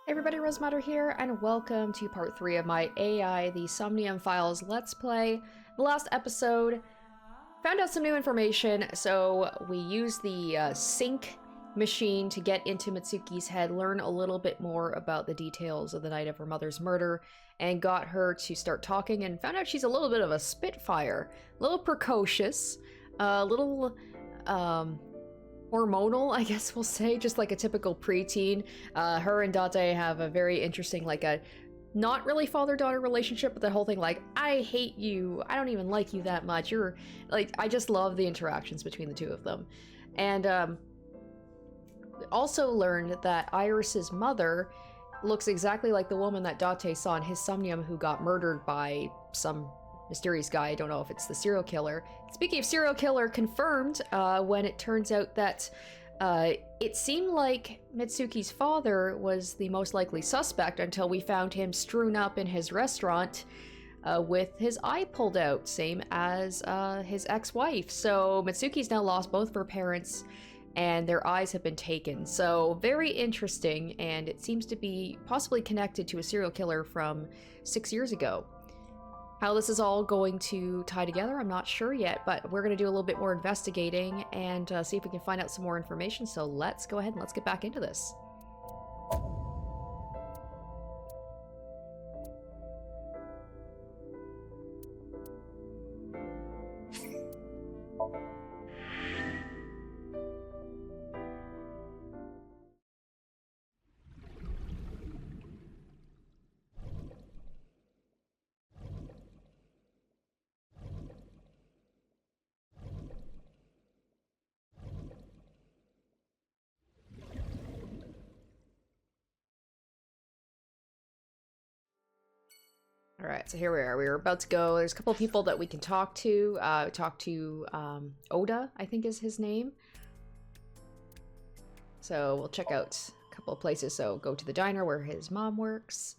Hey everybody, Rosemutter here, and welcome to part 3 of my AI, the Somnium Files Let's Play. The last episode, found out some new information, so we used the sync machine to get into Mitsuki's head, learn a little bit more about the details of the night of her mother's murder, and got her to start talking, and found out she's a little bit of a spitfire, a little precocious, a little, hormonal, I guess we'll say, just like a typical preteen. Her and Date have a very interesting, like a not really father-daughter relationship, but the whole thing like, I hate you, I don't even like you that much, you're like, I just love the interactions between the two of them. And also learned that Iris's mother looks exactly like the woman that Date saw in his Somnium, who got murdered by some mysterious guy. I don't know if it's the serial killer. Speaking of serial killer, confirmed when it turns out that it seemed like Mitsuki's father was the most likely suspect until we found him strewn up in his restaurant with his eye pulled out, same as his ex-wife. So Mitsuki's now lost both of her parents and their eyes have been taken. So very interesting, and it seems to be possibly connected to a serial killer from 6 years ago. How this is all going to tie together, I'm not sure yet, but we're going to do a little bit more investigating and see if we can find out some more information. So let's go ahead and let's get back into this. All right, so here we are. We're about to go. There's a couple of people that we can talk to. Oda, I think is his name. So we'll check out a couple of places. So go to the diner where his mom works.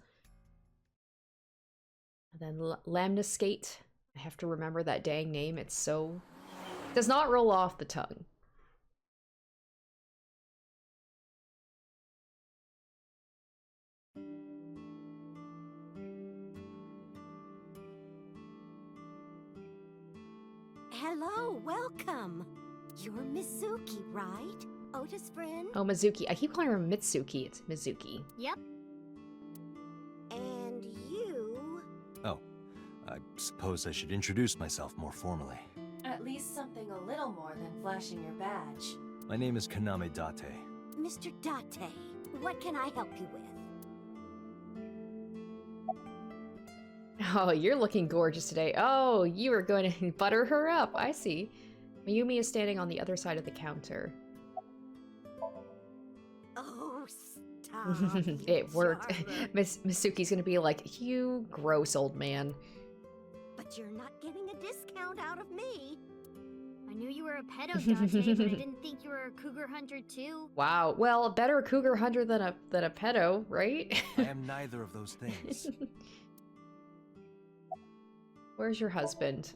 And then Lemniskate. I have to remember that dang name. It's so... does not roll off the tongue. Hello, welcome. You're Mizuki, right? Oda's friend? Oh, Mizuki. I keep calling her Mitsuki. It's Mizuki. Yep. And you? Oh, I suppose I should introduce myself more formally. At least something a little more than flashing your badge. My name is Kaname Date. Mr. Date, what can I help you with? Oh, you're looking gorgeous today. Oh, you are going to butter her up. I see. Mayumi is standing on the other side of the counter. Oh, stop. It worked. Mitsuki's gonna be like, you gross old man. But you're not getting a discount out of me. I knew you were a pedo, Date, but I didn't think you were a cougar hunter too. Wow. Well, better a cougar hunter than a pedo, right? I am neither of those things. Where's your husband?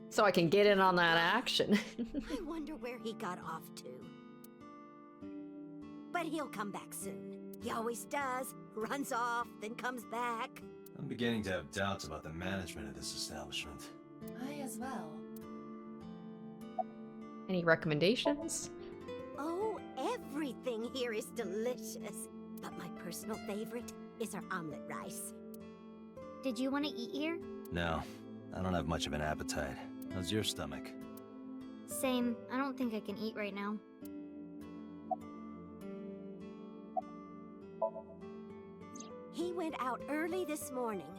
So I can get in on that action. I wonder where he got off to. But he'll come back soon. He always does. Runs off, then comes back. I'm beginning to have doubts about the management of this establishment. I as well. Any recommendations? Oh, everything here is delicious. But my personal favorite is our omelet rice. Did you want to eat here? No, I don't have much of an appetite. How's your stomach? Same. I don't think I can eat right now. He went out early this morning.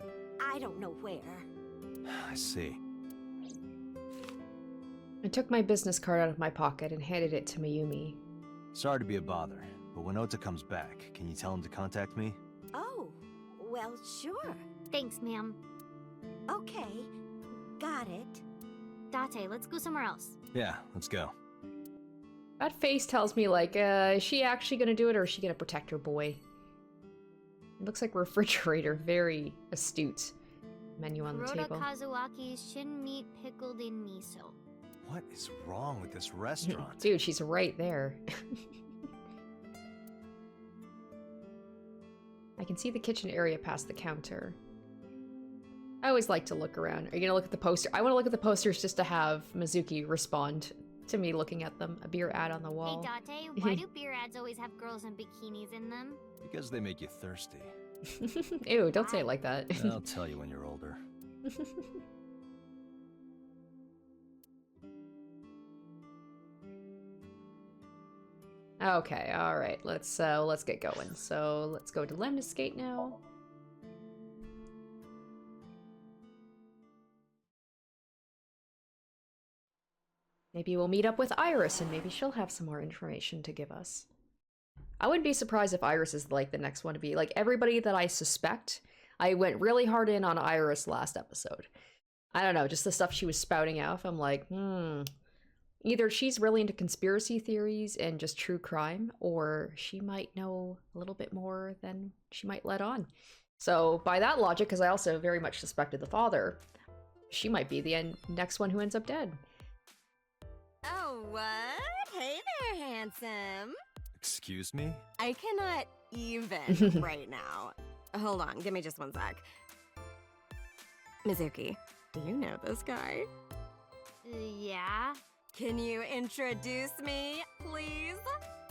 I don't know where. I see. I took my business card out of my pocket and handed it to Mayumi. Sorry to be a bother, but when Ota comes back, can you tell him to contact me? Oh, well, sure. Thanks, ma'am. Okay, got it. Date, let's go somewhere else. Yeah, let's go. That face tells me, like, is she actually gonna do it, or is she gonna protect her boy? It looks like a refrigerator. Very astute. Menu on the Kuroda table. Kazuaki's shin meat pickled in miso. What is wrong with this restaurant? Dude, she's right there. I can see the kitchen area past the counter. I always like to look around. Are you gonna look at the poster? I want to look at the posters just to have Mizuki respond to me looking at them. A beer ad on the wall. Hey Date, why do beer ads always have girls in bikinis in them? Because they make you thirsty. Ew, don't say it like that. I'll tell you when you're older. Okay, alright, let's get going. So let's go to Lemniskate now. Maybe we'll meet up with Iris and maybe she'll have some more information to give us. I wouldn't be surprised if Iris is like the next one to be. Like everybody that I suspect, I went really hard in on Iris last episode. I don't know, just the stuff she was spouting out. I'm like, either she's really into conspiracy theories and just true crime, or she might know a little bit more than she might let on. So by that logic, because I also very much suspected the father, she might be the next one who ends up dead. Oh, what? Hey there, handsome. Excuse me? I cannot even right now. Hold on, give me just one sec. Mizuki, do you know this guy? Yeah. Can you introduce me, please?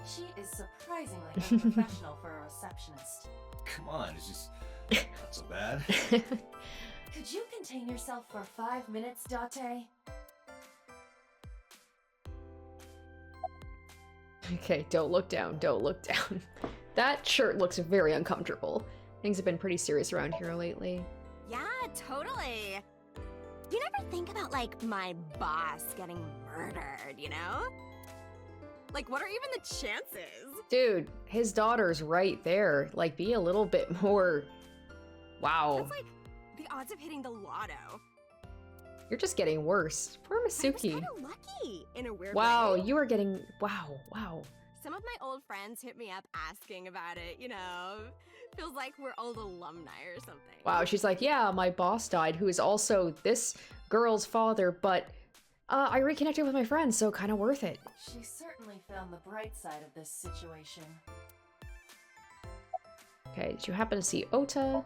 She is surprisingly unprofessional for a receptionist. Come on, it's just not so bad. Could you contain yourself for 5 minutes, Date? Okay, don't look down, don't look down. That shirt looks very uncomfortable. Things have been pretty serious around here lately. Yeah, totally. You never think about, like, my boss getting murdered, you know? Like, what are even the chances? Dude, his daughter's right there. Like, be a little bit more... Wow. That's like the odds of hitting the lotto. You're just getting worse. Poor I was Masuki. kind of lucky, in a weird Wow, way. you are getting... Wow. Some of my old friends hit me up asking about it, you know? Feels like we're old alumni or something. Wow, she's like, yeah, my boss died, who is also this girl's father, but I reconnected with my friends, so kind of worth it. She certainly found the bright side of this situation. Okay, did you happen to see Ota?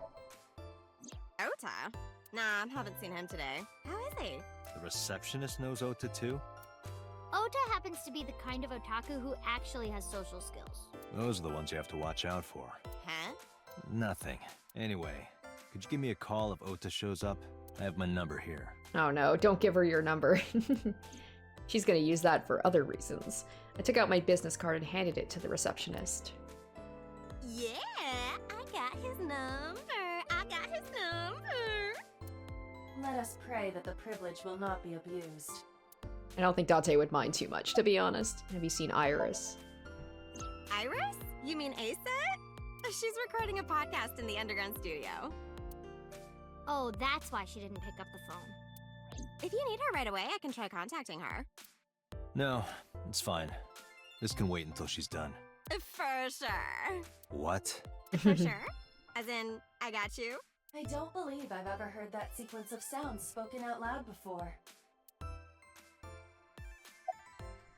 Ota? Nah, haven't seen him today. How is he? The receptionist knows Ota too? Ota happens to be the kind of otaku who actually has social skills. Those are the ones you have to watch out for. Huh? Nothing. Anyway, could you give me a call if Ota shows up? I have my number here. Oh no, don't give her your number. She's gonna use that for other reasons. I took out my business card and handed it to the receptionist. Yeah, I got his number. Let us pray that the privilege will not be abused. I don't think Date would mind too much, to be honest. Have you seen Iris? Iris? You mean Asa? She's recording a podcast in the underground studio. Oh, that's why she didn't pick up the phone. If you need her right away, I can try contacting her. No, it's fine. This can wait until she's done. For sure. What? For sure? As in, I got you? I don't believe I've ever heard that sequence of sounds spoken out loud before.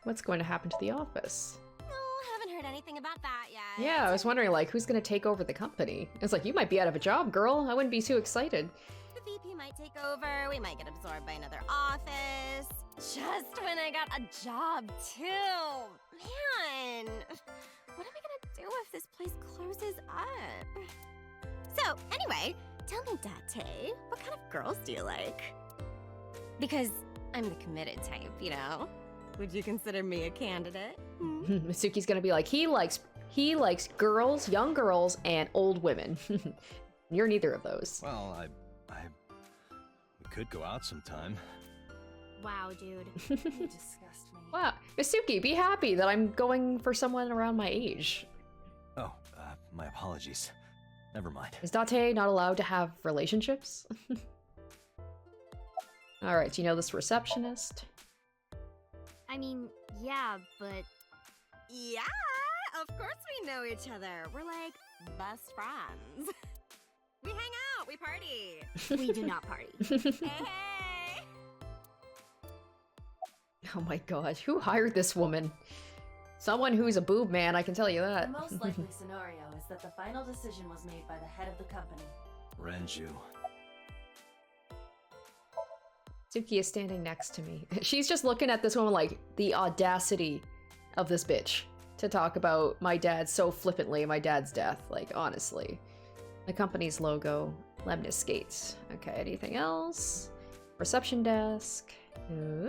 What's going to happen to the office? Oh, haven't heard anything about that yet. Yeah, I was wondering, like, who's gonna take over the company? It's like, you might be out of a job, girl. I wouldn't be too excited. The VP might take over, we might get absorbed by another office. Just when I got a job, too. Man, what am I gonna do if this place closes up? So, anyway, tell me, Date, what kind of girls do you like? Because I'm the committed type, you know? Would you consider me a candidate? Masuki's gonna be like, he likes girls, young girls, and old women. You're neither of those. Well, we could go out sometime. Wow, dude. You disgust me. Wow, Masuki, be happy that I'm going for someone around my age. Oh, my apologies. Never mind. Is Date not allowed to have relationships? Alright, do you know this receptionist? I mean, yeah, but Yeah, of course we know each other. We're like best friends. We hang out, we party. we do not party. Hey! Oh my god, who hired this woman? Someone who's a boob man, I can tell you The that. most likely scenario is that the final decision was made by the head of the company. Renju. Suki is standing next to me. She's just looking at this woman like, the audacity of this bitch to talk about my dad so flippantly, my dad's death. Like, honestly. The company's logo, Lemniskate. Okay, anything else? Reception desk. Ooh.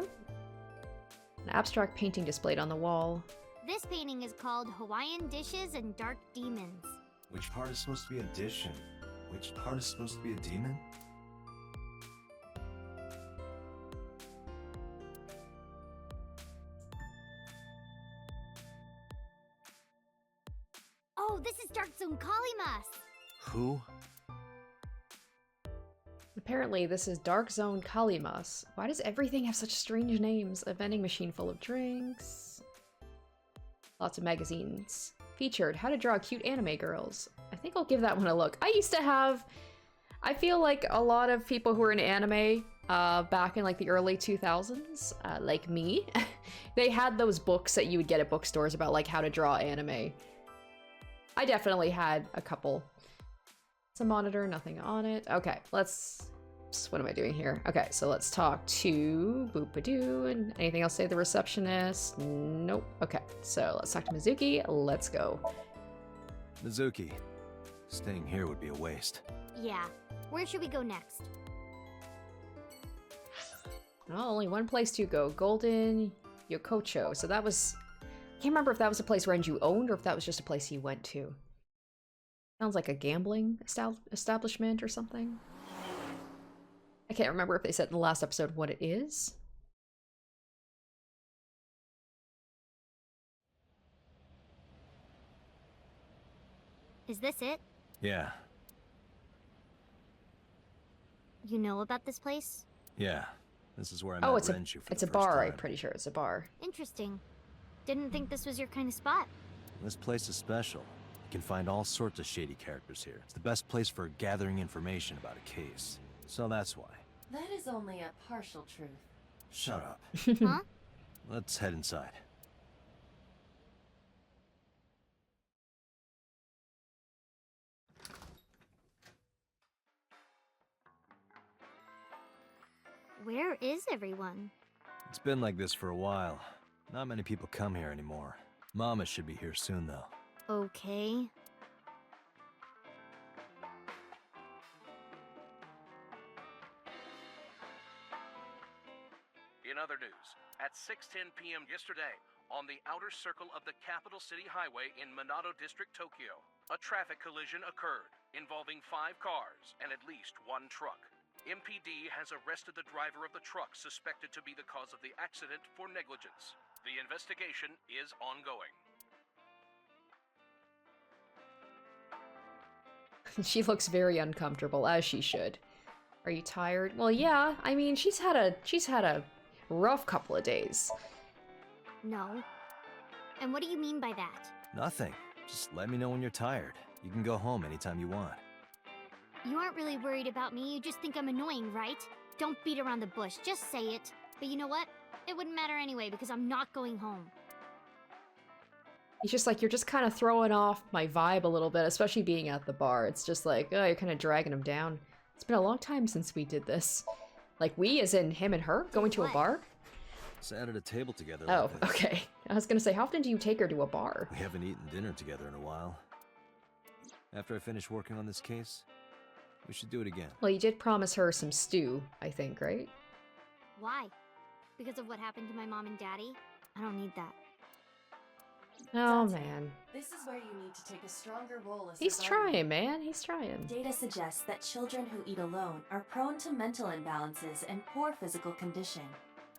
An abstract painting displayed on the wall. This painting is called Hawaiian Dishes and Dark Demons. Which part is supposed to be a dish and which part is supposed to be a demon? Oh, this is Dark Zone Kalimas! Who? Apparently, this is Dark Zone Kalimas. Why does everything have such strange names? A vending machine full of drinks. Lots of magazines. Featured, how to draw cute anime girls. I think I'll give that one a look. I used to have... I feel like a lot of people who were in anime back in like the early 2000s, like me, they had those books that you would get at bookstores about like how to draw anime. I definitely had a couple. It's a monitor, nothing on it. Okay, let's... What am I doing here? Okay, so let's talk to Boopadoo and anything else say the receptionist? Nope. Okay, so let's talk to Mizuki. Let's go. Mizuki. Staying here would be a waste. Yeah. Where should we go next? Well, only one place to go. Golden Yokocho. So that was... I can't remember if that was a place Renju owned or if that was just a place he went to. Sounds like a gambling establishment or something. I can't remember if they said in the last episode what it is. Is this it? Yeah. You know about this place? Yeah. This is where I met Oh, it's Renju for a the bar. first I'm time. pretty sure it's a bar. Interesting. Didn't think this was your kind of spot. This place is special. You can find all sorts of shady characters here. It's the best place for gathering information about a case. So that's why. That is only a partial truth. Shut up. Huh? Let's head inside. Where is everyone? It's been like this for a while. Not many people come here anymore. Mama should be here soon, though. Okay. In other news, at 6:10 p.m. yesterday, on the outer circle of the Capital City Highway in Minato District, Tokyo, a traffic collision occurred involving 5 cars and at least 1 truck. MPD has arrested the driver of the truck suspected to be the cause of the accident for negligence. The investigation is ongoing. She looks very uncomfortable, as she should. Are you tired? Well, yeah. I mean, she's had a rough couple of days. No. And what do you mean by that? Nothing. Just let me know when you're tired. You can go home anytime you want. You aren't really worried about me, you just think I'm annoying, right? Don't beat around the bush, just say it. But you know what? It wouldn't matter anyway because I'm not going home. He's just like, you're just kind of throwing off my vibe a little bit, especially being at the bar. It's just like, oh, you're kind of dragging him down. It's been a long time since we did this. Like, we as in him and her going to a bar? Sat at a table together Oh, like this. okay. I was gonna say, how often do you take her to a bar? We haven't eaten dinner together in a while. After I finish working on this case, we should do it again. Well, you did promise her some stew, I think, right? Why? Because of what happened to my mom and daddy? I don't need that. Oh, Dante, man. This is where you need to take a stronger role as He's the guardian. trying, man. He's trying. Data suggests that children who eat alone are prone to mental imbalances and poor physical condition.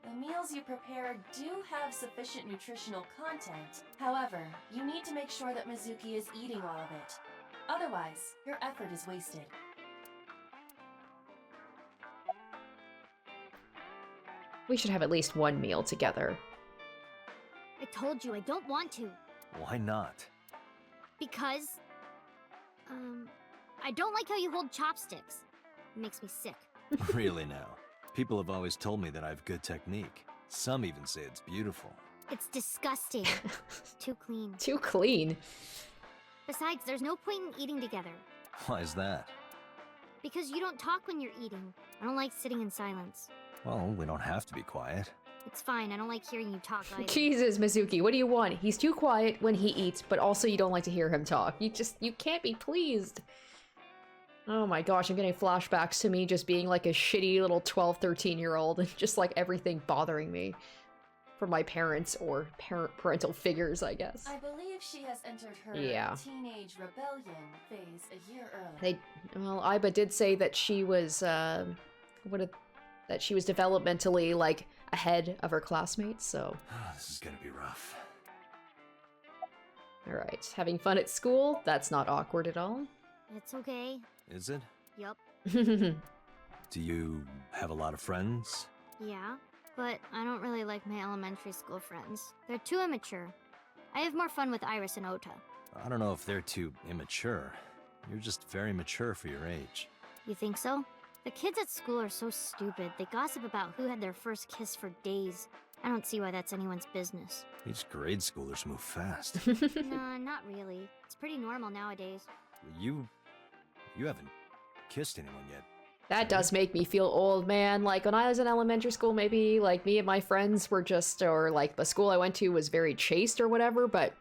The meals you prepare do have sufficient nutritional content. However, you need to make sure that Mizuki is eating all of it. Otherwise, your effort is wasted. We should have at least one meal together. I told you I don't want to. Why not? Because... I don't like how you hold chopsticks. It makes me sick. Really now. People have always told me that I have good technique. Some even say it's beautiful. It's disgusting. Too clean. Too clean. Besides, there's no point in eating together. Why is that? Because you don't talk when you're eating. I don't like sitting in silence. Well, we don't have to be quiet. It's fine, I don't like hearing you talk either. Jesus, Mizuki, what do you want? He's too quiet when he eats, but also you don't like to hear him talk. You can't be pleased. Oh my gosh, I'm getting flashbacks to me just being like a shitty little 12, 13-year-old and just like everything bothering me from my parents or parental figures, I guess. I believe she has entered her teenage rebellion phase a year early. Well, Aiba did say that she was, that she was developmentally, like, ahead of her classmates, so... This is gonna be rough. Alright, having fun at school? That's not awkward at all. It's okay. Is it? Yup. Do you have a lot of friends? Yeah, but I don't really like my elementary school friends. They're too immature. I have more fun with Iris and Ota. I don't know if they're too immature. You're just very mature for your age. You think so? The kids at school are so stupid. They gossip about who had their first kiss for days. I don't see why that's anyone's business. These grade schoolers move fast. Nah, not really. It's pretty normal nowadays. You haven't kissed anyone yet. That does make me feel old, man. Like, when I was in elementary school, maybe, like, me and my friends were just, or, like, the school I went to was very chaste or whatever, but,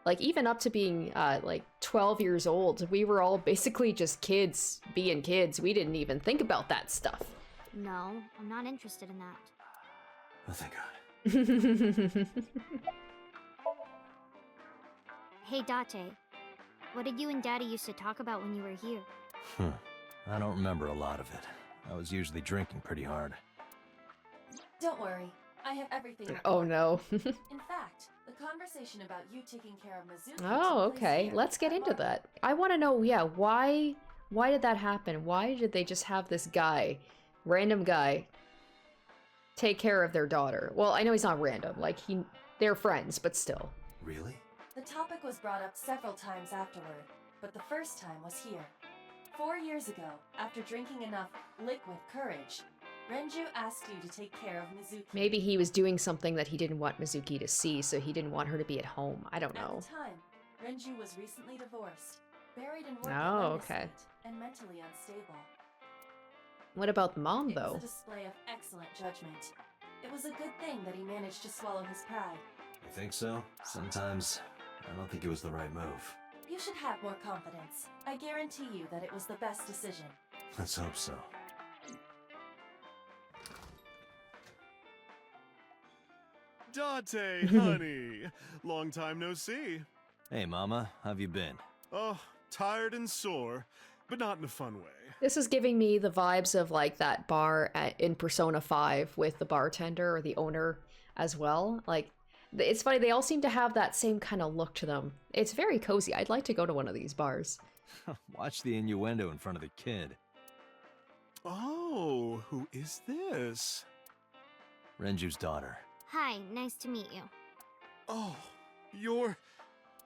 like, even up to being, like, 12 years old, we were all basically just kids being kids. We didn't even think about that stuff. No, I'm not interested in that. Oh, thank God. Hey, Date. What did you and Daddy used to talk about when you were here? I don't remember a lot of it. I was usually drinking pretty hard. Don't worry, I have everything. Oh no. In fact, the conversation about you taking care of Mizuki. Oh, okay. Let's get into that. I want to know, yeah, why did that happen? Why did they just have this guy, random guy, take care of their daughter? Well, I know he's not random. Like, they're friends, but still. Really? The topic was brought up several times afterward, but the first time was here. 4 years ago, after drinking enough liquid courage, Renju asked you to take care of Mizuki. Maybe he was doing something that he didn't want Mizuki to see, so he didn't want her to be at home. I don't know. At the time, Renju was recently divorced, buried in work Oh, okay. and mentally unstable. What about the mom, It though? was a display of excellent judgment. It was a good thing that he managed to swallow his pride. You think so? Sometimes, I don't think it was the right move. You should have more confidence. I guarantee you that it was the best decision. Let's hope so. Date, honey. Long time no see. Hey, Mama, how've you been? Oh, tired and sore, but not in a fun way. This is giving me the vibes of, like, that bar in Persona 5 with the bartender or the owner as well. Like, it's funny, they all seem to have that same kind of look to them. It's very cozy. I'd like to go to one of these bars. Watch the innuendo in front of the kid. Oh, who is this? Renju's daughter. Hi, nice to meet you. Oh,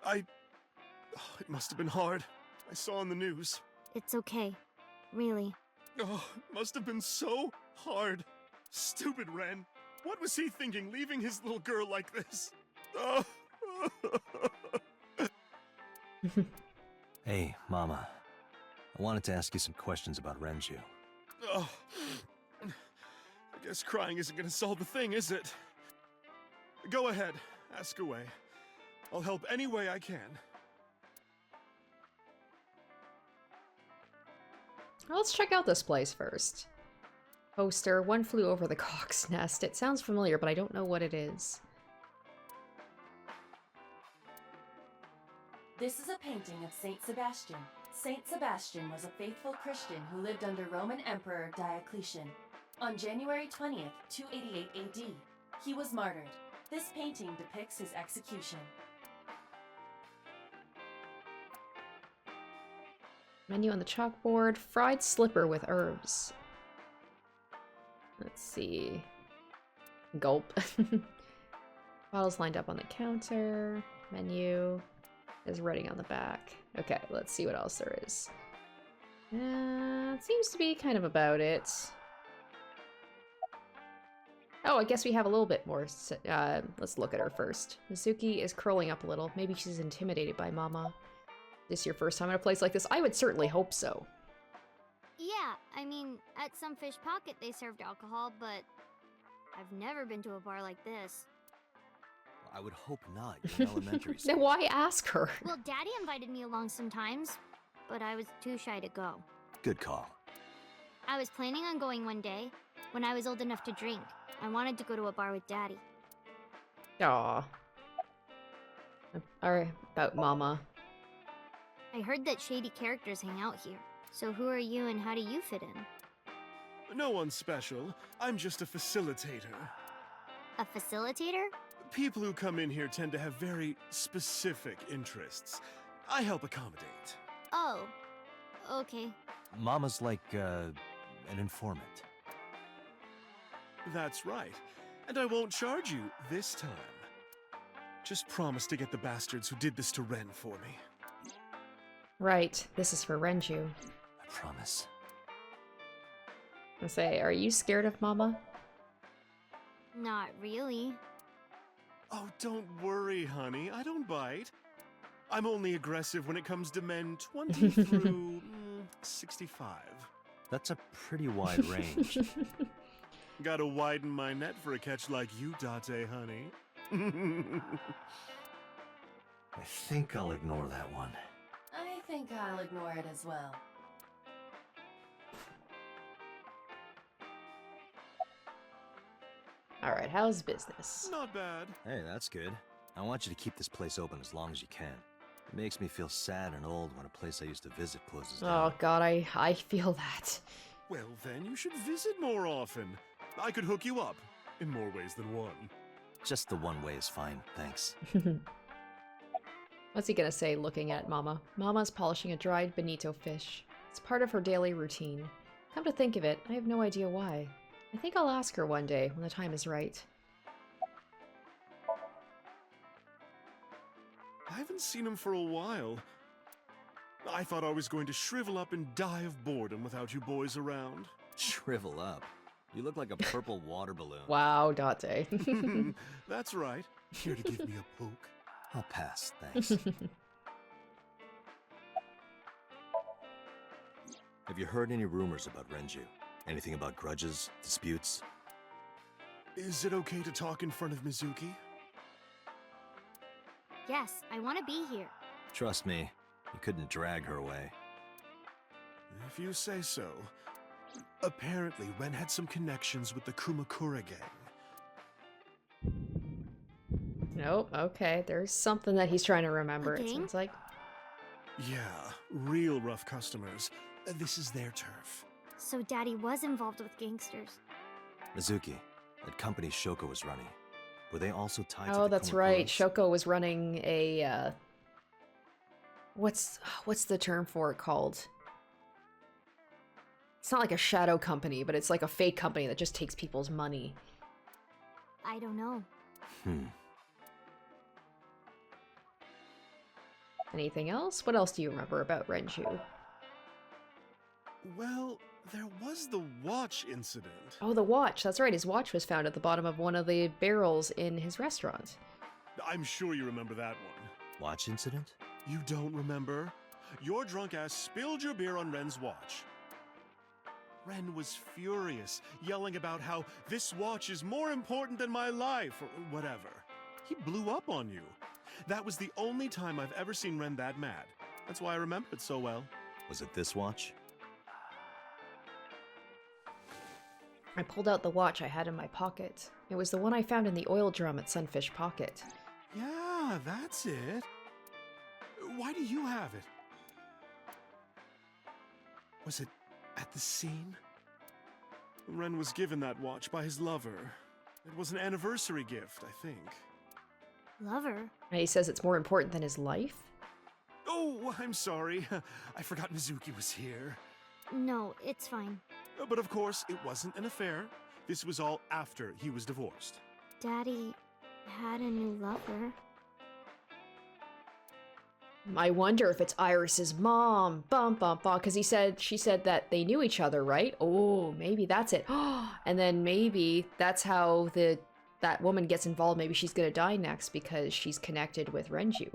it must have been hard. I saw on the news. It's okay. Really. Oh, it must have been so hard. Stupid Ren. What was he thinking, leaving his little girl like this? Oh. Hey, Mama. I wanted to ask you some questions about Renju. Oh. I guess crying isn't gonna solve the thing, is it? Go ahead, ask away. I'll help any way I can. Well, let's check out this place first. Poster, One Flew Over the Cock's Nest. It sounds familiar, but I don't know what it is. This is a painting of Saint Sebastian. Saint Sebastian was a faithful Christian who lived under Roman Emperor Diocletian. On January 20th, 288 AD, he was martyred. This painting depicts his execution. Menu on the chalkboard. Fried slipper with herbs. Let's see. Gulp. Bottles lined up on the counter. Menu. There's writing on the back. Okay, let's see what else there is. It seems to be kind of about it. Oh, I guess we have a little bit more. Let's look at her first. Mizuki is curling up a little. Maybe she's intimidated by Mama. This your first time in a place like this? I would certainly hope so. Yeah, I mean, at some fish pocket they served alcohol, but I've never been to a bar like this. I would hope not. You're in elementary school. Then why ask her? Well, Daddy invited me along sometimes, but I was too shy to go. Good call. I was planning on going one day, when I was old enough to drink. I wanted to go to a bar with Daddy. Aw. Alright, about Mama. I heard that shady characters hang out here. So who are you and how do you fit in? No one special. I'm just a facilitator. A facilitator? People who come in here tend to have very specific interests. I help accommodate. Oh, okay. Mama's like, an informant. That's right. And I won't charge you this time. Just promise to get the bastards who did this to Ren for me. Right, this is for Renju. I promise. I say, are you scared of Mama? Not really. Oh, don't worry, honey. I don't bite. I'm only aggressive when it comes to men 20 through 65. That's a pretty wide range. Gotta widen my net for a catch like you, Date, honey. I think I'll ignore that one. I think I'll ignore it as well. Alright, how's business? Not bad. Hey, that's good. I want you to keep this place open as long as you can. It makes me feel sad and old when a place I used to visit closes down. Oh god, I feel that. Well, then you should visit more often. I could hook you up, in more ways than one. Just the one way is fine, thanks. What's he gonna say looking at Mama? Mama's polishing a dried bonito fish. It's part of her daily routine. Come to think of it, I have no idea why. I think I'll ask her one day when the time is right. I haven't seen him for a while. I thought I was going to shrivel up and die of boredom without you boys around. Shrivel up. You look like a purple water balloon. Wow, Date. That's right. Here to give me a poke. I'll pass, thanks. Have you heard any rumors about Renju? Anything about grudges, disputes? Is it okay to talk in front of Mizuki? Yes, I want to be here. Trust me, you couldn't drag her away. If you say so. Apparently, Ren had some connections with the Kumakura gang. Nope, okay, there's something that he's trying to remember, it Okay. seems like. Yeah, real rough customers. This is their turf. So Daddy was involved with gangsters. Mizuki, that company Shoko was running. Were they also tied to Oh, the that's right. Kumakuras? Shoko was running a, what's the term for it called? It's not like a shadow company, but it's like a fake company that just takes people's money. I don't know. Anything else? What else do you remember about Renju? Well, there was the watch incident. Oh, the watch. That's right. His watch was found at the bottom of one of the barrels in his restaurant. I'm sure you remember that one. Watch incident? You don't remember? Your drunk ass spilled your beer on Ren's watch. Ren was furious, yelling about how this watch is more important than my life, or whatever. He blew up on you. That was the only time I've ever seen Ren that mad. That's why I remember it so well. Was it this watch? I pulled out the watch I had in my pocket. It was the one I found in the oil drum at Sunfish Pocket. Yeah, that's it. Why do you have it? Was it at the scene? Ren was given that watch by his lover. It was an anniversary gift, I think. Lover? And he says it's more important than his life? Oh, I'm sorry. I forgot Mizuki was here. No, it's fine. But of course, it wasn't an affair. This was all after he was divorced. Daddy had a new lover. I wonder if it's Iris's mom. Bum bum bum. Because she said that they knew each other, right? Oh, maybe that's it. And then maybe that's how that woman gets involved. Maybe she's gonna die next because she's connected with Renju.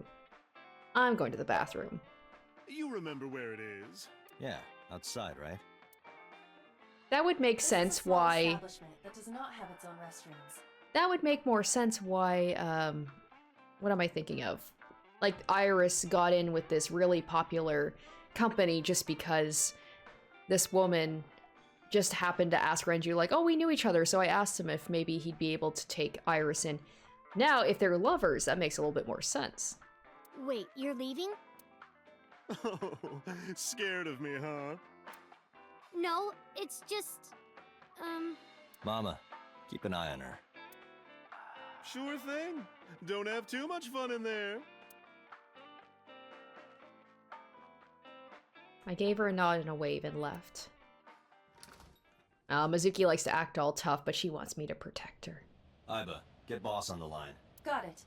I'm going to the bathroom. You remember where it is? Yeah, outside, right? That would make This is a sense small why. establishment that does not have its own restrooms. That would make more sense why. What am I thinking of? Like Iris got in with this really popular company just because this woman just happened to ask Renju, like, oh, we knew each other, so I asked him if maybe he'd be able to take Iris in. Now, if they're lovers, that makes a little bit more sense. Wait, you're leaving? Oh, scared of me, huh? No, it's just... Mama, keep an eye on her. Sure thing. Don't have too much fun in there. I gave her a nod and a wave and left. Mizuki likes to act all tough, but she wants me to protect her. Iba, get boss on the line. Got it.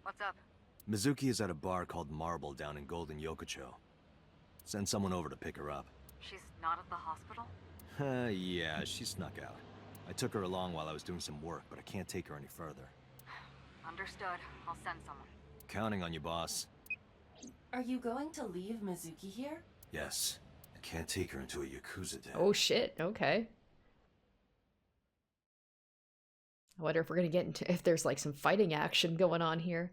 What's up? Mizuki is at a bar called Marble down in Golden Yokocho. Send someone over to pick her up. She's not at the hospital? Yeah, she snuck out. I took her along while I was doing some work, but I can't take her any further. Understood. I'll send someone. Counting on you, boss. Are you going to leave Mizuki here? Yes. I can't take her into a Yakuza den. Oh shit, okay. I wonder if we're gonna get into if there's like some fighting action going on here.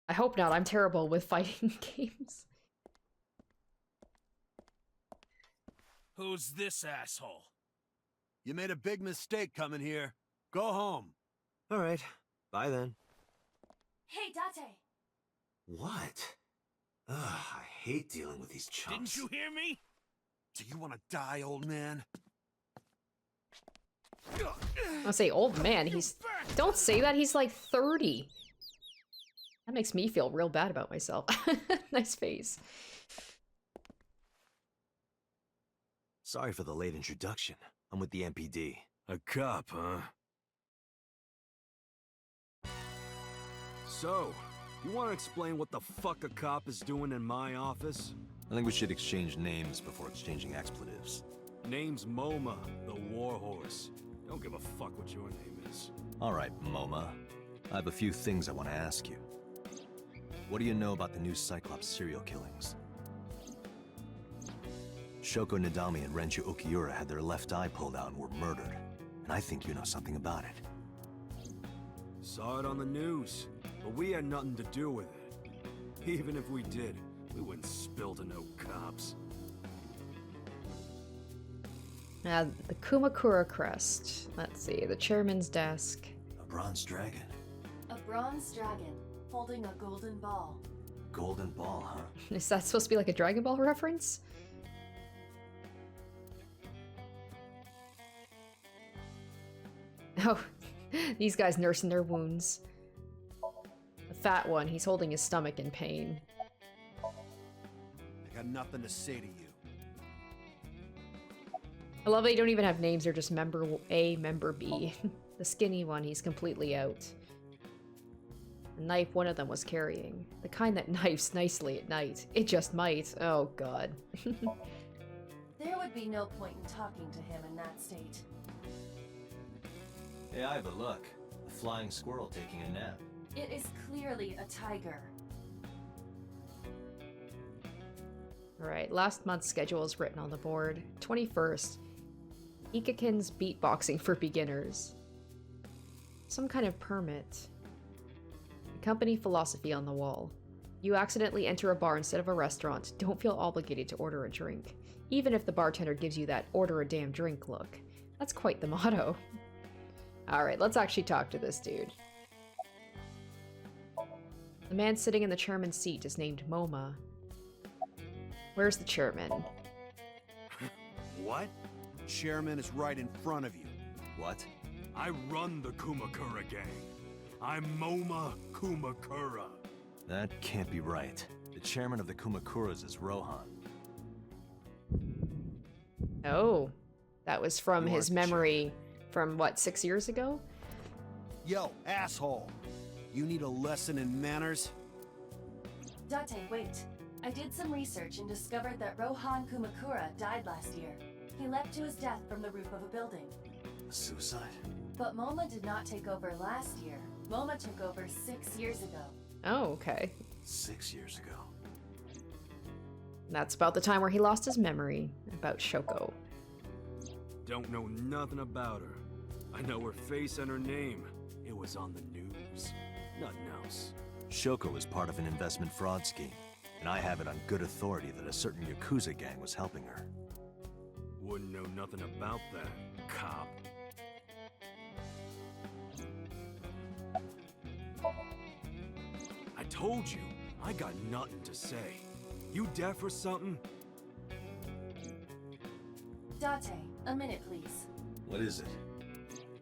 I hope not, I'm terrible with fighting games. Who's this asshole? You made a big mistake coming here. Go home. All right. Bye then. Hey, Date! What? Ugh, I hate dealing with these chumps. Didn't you hear me? Do you want to die, old man? I'll say old man, don't say that, he's like 30. That makes me feel real bad about myself. Nice face. Sorry for the late introduction. I'm with the MPD. A cop, huh? So, you want to explain what the fuck a cop is doing in my office? I think we should exchange names before exchanging expletives. Name's MoMA, the warhorse. Don't give a fuck what your name is. All right, MoMA. I have a few things I want to ask you. What do you know about the new Cyclops serial killings? Shoko Nadami and Renju Okiura had their left eye pulled out and were murdered. And I think you know something about it. Saw it on the news, but we had nothing to do with it. Even if we did, we wouldn't spill to no cops. The Kumakura crest. Let's see, the chairman's desk. A bronze dragon. A bronze dragon holding a golden ball. Golden ball, huh? Is that supposed to be like a Dragon Ball reference? Oh, these guys nursing their wounds. The fat one, he's holding his stomach in pain. I got nothing to say to you. I love they don't even have names, they're just member A, member B. The skinny one, he's completely out. The knife one of them was carrying. The kind that knifes nicely at night. It just might. Oh god. There would be no point in talking to him in that state. Hey, Iba, look. A flying squirrel taking a nap. It is clearly a tiger. Alright, last month's schedule is written on the board. 21st. Ikakin's beatboxing for beginners. Some kind of permit. Company philosophy on the wall. You accidentally enter a bar instead of a restaurant, don't feel obligated to order a drink. Even if the bartender gives you that order a damn drink look. That's quite the motto. Alright, let's actually talk to this dude. The man sitting in the chairman's seat is named MoMA. Where's the chairman? What? Chairman is right in front of you. What? I run the Kumakura gang. I'm MoMA Kumakura. That can't be right. The chairman of the Kumakuras is Rohan. Oh, that was from You his are the memory from, what, 6 years ago? Yo, asshole! You need a lesson in manners? Date, wait. I did some research and discovered that Rohan Kumakura died last year. He leapt to his death from the roof of a building. A suicide? But Moma did not take over last year. Moma took over 6 years ago. Oh, okay. 6 years ago. That's about the time where he lost his memory about Shoko. Don't know nothing about her. I know her face and her name. It was on the news. Nothing else. Shoko was part of an investment fraud scheme, and I have it on good authority that a certain Yakuza gang was helping her. Wouldn't know nothing about that, cop. I told you, I got nothing to say. You deaf or something? Date, a minute please. What is it?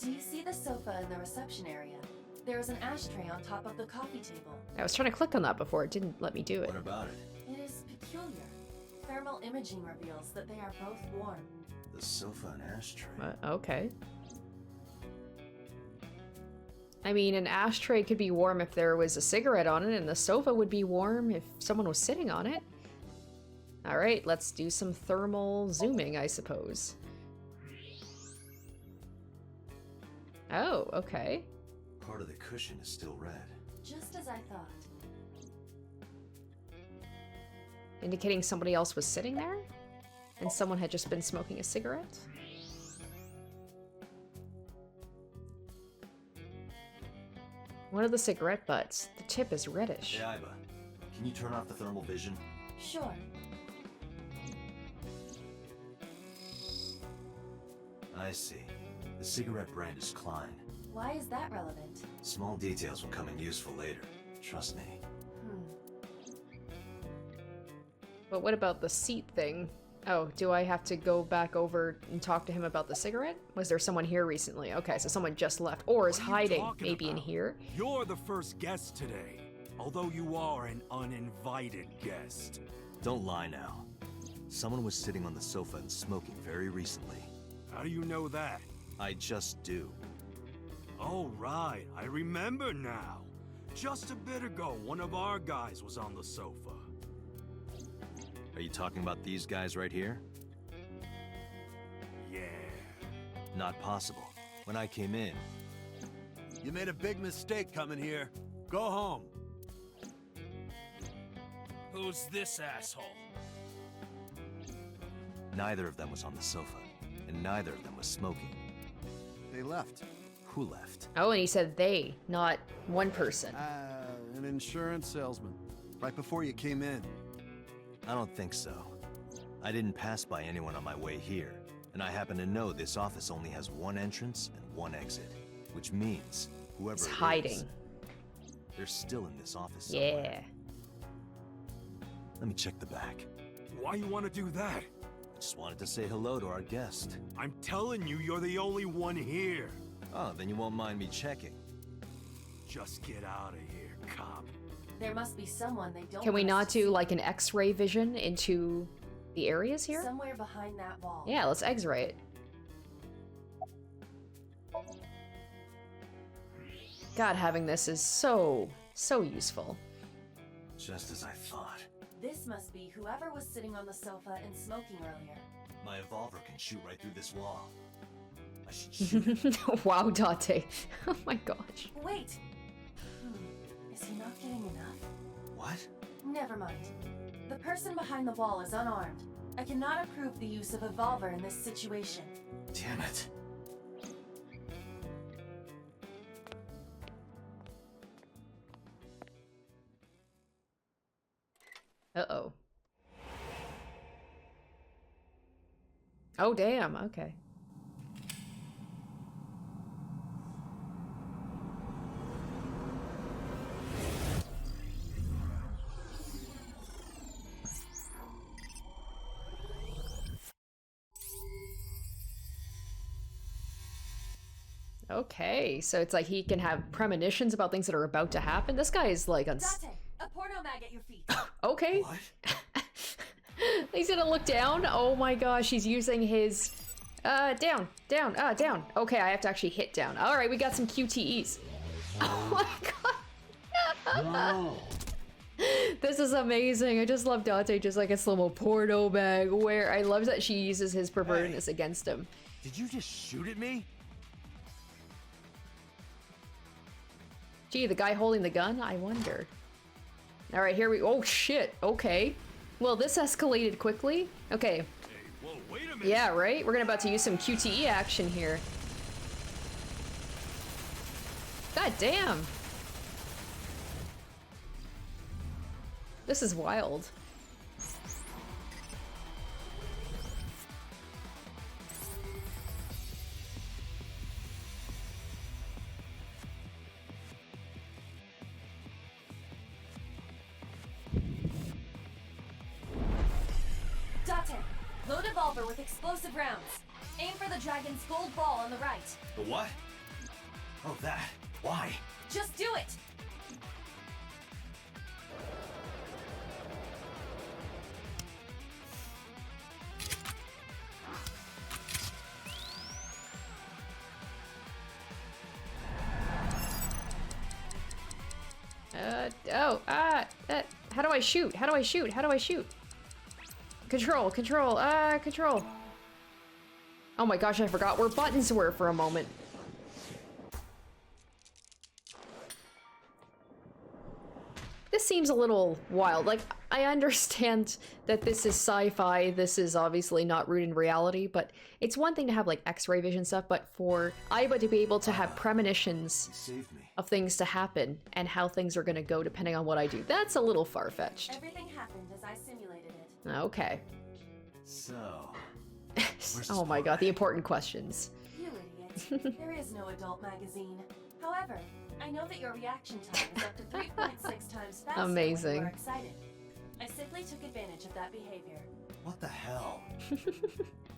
Do you see the sofa in the reception area? There is an ashtray on top of the coffee table. I was trying to click on that before, it didn't let me do it. What about it? It is peculiar. Thermal imaging reveals that they are both warm. The sofa and ashtray. Okay. I mean, an ashtray could be warm if there was a cigarette on it, and the sofa would be warm if someone was sitting on it. Alright, let's do some thermal zooming, I suppose. Oh, okay. Part of the cushion is still red. Just as I thought. Indicating somebody else was sitting there? And someone had just been smoking a cigarette? One of the cigarette butts. The tip is reddish. Hey, Iva. Can you turn off the thermal vision? Sure. I see. The cigarette brand is Klein. Why is that relevant? Small details will come in useful later. Trust me. But what about the seat thing? Oh, do I have to go back over and talk to him about the cigarette? Was there someone here recently? Okay, so someone just left. Or is hiding, maybe in here. You're the first guest today, although you are an uninvited guest. Don't lie now. Someone was sitting on the sofa and smoking very recently. How do you know that? I just do. Oh, right. I remember now. Just a bit ago, one of our guys was on the sofa. Are you talking about these guys right here? Yeah. Not possible. When I came in... You made a big mistake coming here. Go home. Who's this asshole? Neither of them was on the sofa, and neither of them was smoking. They left. Who left? Oh, and he said they, not one person. An insurance salesman. Right before you came in. I don't think so. I didn't pass by anyone on my way here, and I happen to know this office only has one entrance and one exit, which means whoever It's it hiding. is, they're still in this office somewhere. Yeah. Let me check the back. Why you want to do that? I just wanted to say hello to our guest. I'm telling you, you're the only one here. Oh, then you won't mind me checking. Just get out of here, cop. There must be someone they don't. Can we want us not to do see. like an X-ray vision into the areas here? Somewhere behind that wall. Yeah, let's X-ray it. God, having this is so useful. Just as I thought. This must be whoever was sitting on the sofa and smoking earlier. My evolver can shoot right through this wall. I should shoot it. Wow, Date. Oh my gosh. Wait! Is he not getting enough? What? Never mind. The person behind the wall is unarmed. I cannot approve the use of evolver in this situation. Damn it. Uh-oh. Oh, damn. Okay. Okay, so it's like he can have premonitions about things that are about to happen. This guy is like Date, a porno mag at your feet. Okay. What? He's gonna look down. Oh my gosh, he's using his down. Okay, I have to actually hit down. All right, we got some QTEs. Oh my god! This is amazing. I just love Dante just like a slow-mo porno bag where I love that she uses his pervertedness against him. Did you just shoot at me? Gee, the guy holding the gun? I wonder. Alright, here we- oh shit, okay. Well, this escalated quickly. Okay. Hey, whoa, wait a minute. Yeah, right? We're about to use some QTE action here. God damn! This is wild. Date, load a revolver with explosive rounds. Aim for the dragon's gold ball on the right. The what? Oh, that. Why? Just do it! How do I shoot? How do I shoot? How do I shoot? Control, control, control. Oh my gosh, I forgot where buttons were for a moment. This seems a little wild. Like, I understand that this is sci-fi, this is obviously not rooted in reality, but it's one thing to have like X-ray vision stuff, but for Aiba to be able to have premonitions of things to happen and how things are gonna go depending on what I do, that's a little far-fetched. Everything happened as I simulated it. Okay. So... Oh my god, the important questions. You idiot. There is no adult magazine. However, I know that your reaction time is up to 3.6 times faster Amazing. when you are excited. I simply took advantage of that behavior. What the hell?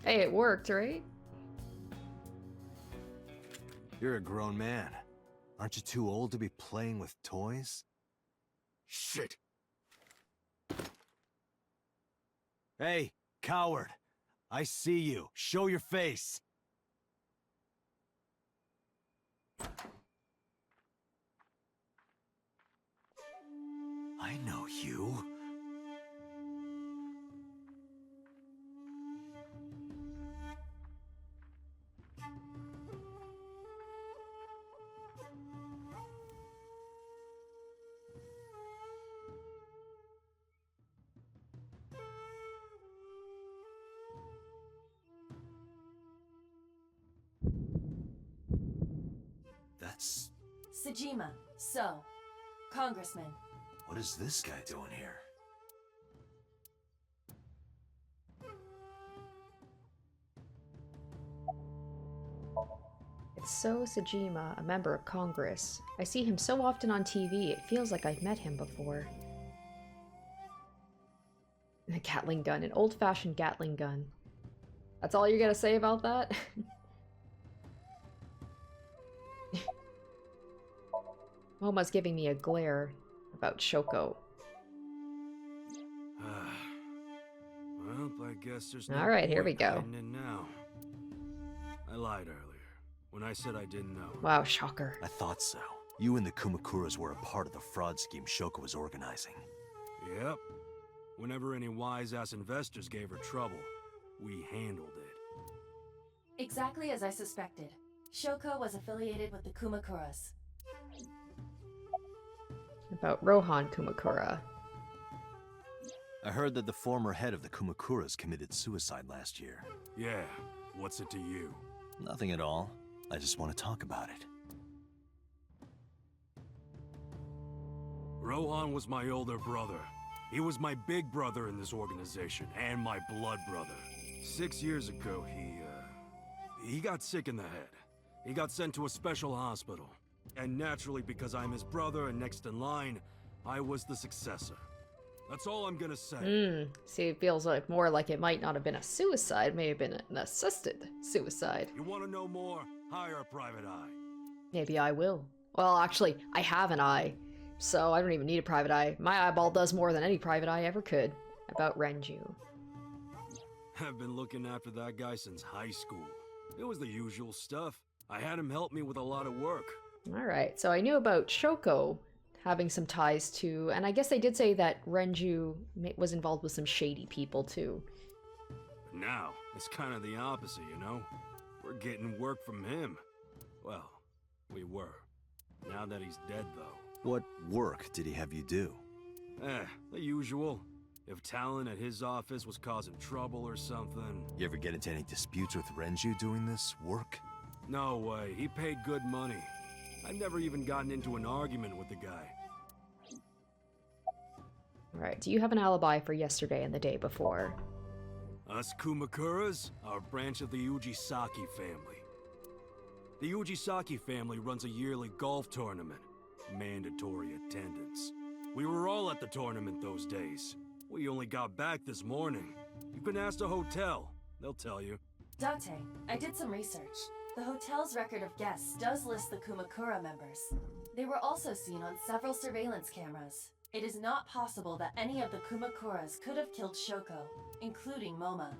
Hey, it worked, right? You're a grown man. Aren't you too old to be playing with toys? Shit. Hey, coward. I see you. Show your face. I know you. That's... Sejima, so, Congressman. What is this guy doing here? It's So Sejima, a member of Congress. I see him so often on TV, it feels like I've met him before. A Gatling gun, an old-fashioned Gatling gun. That's all you gotta say about that? Momo's giving me a glare about Shoko. Well, I guess there's no Alright, here we point go. hiding it now. I lied earlier when I said I didn't know. Wow, shocker. I thought so. You and the Kumakuras were a part of the fraud scheme Shoko was organizing. Yep. Whenever any wise-ass investors gave her trouble, we handled it. Exactly as I suspected. Shoko was affiliated with the Kumakuras. About Rohan Kumakura. I heard that the former head of the Kumakuras committed suicide last year. Yeah, what's it to you? Nothing at all. I just want to talk about it. Rohan was my older brother. He was my big brother in this organization, and my blood brother. 6 years ago, he got sick in the head. He got sent to a special hospital. And naturally, because I'm his brother and next in line, I was the successor. That's all I'm gonna say. See, it feels like more like it might not have been a suicide, may have been an assisted suicide. You wanna know more? Hire a private eye. Maybe I will. Well, actually, I have an eye, so I don't even need a private eye. My eyeball does more than any private eye ever could. About Renju. I've been looking after that guy since high school. It was the usual stuff. I had him help me with a lot of work. Alright, so I knew about Shoko having some ties to, and I guess they did say that Renju was involved with some shady people too. Now, it's kind of the opposite, you know? We're getting work from him. Well, we were. Now that he's dead, though. What work did he have you do? The usual. If Talon at his office was causing trouble or something... You ever get into any disputes with Renju doing this work? No way. He paid good money. I've never even gotten into an argument with the guy. Alright, do you have an alibi for yesterday and the day before? Us Kumakuras are a branch of the Ujisaki family. The Ujisaki family runs a yearly golf tournament. Mandatory attendance. We were all at the tournament those days. We only got back this morning. You can ask the hotel. They'll tell you. Date, I did some research. The hotel's record of guests does list the Kumakura members. They were also seen on several surveillance cameras. It is not possible that any of the Kumakuras could have killed Shoko, including Moma.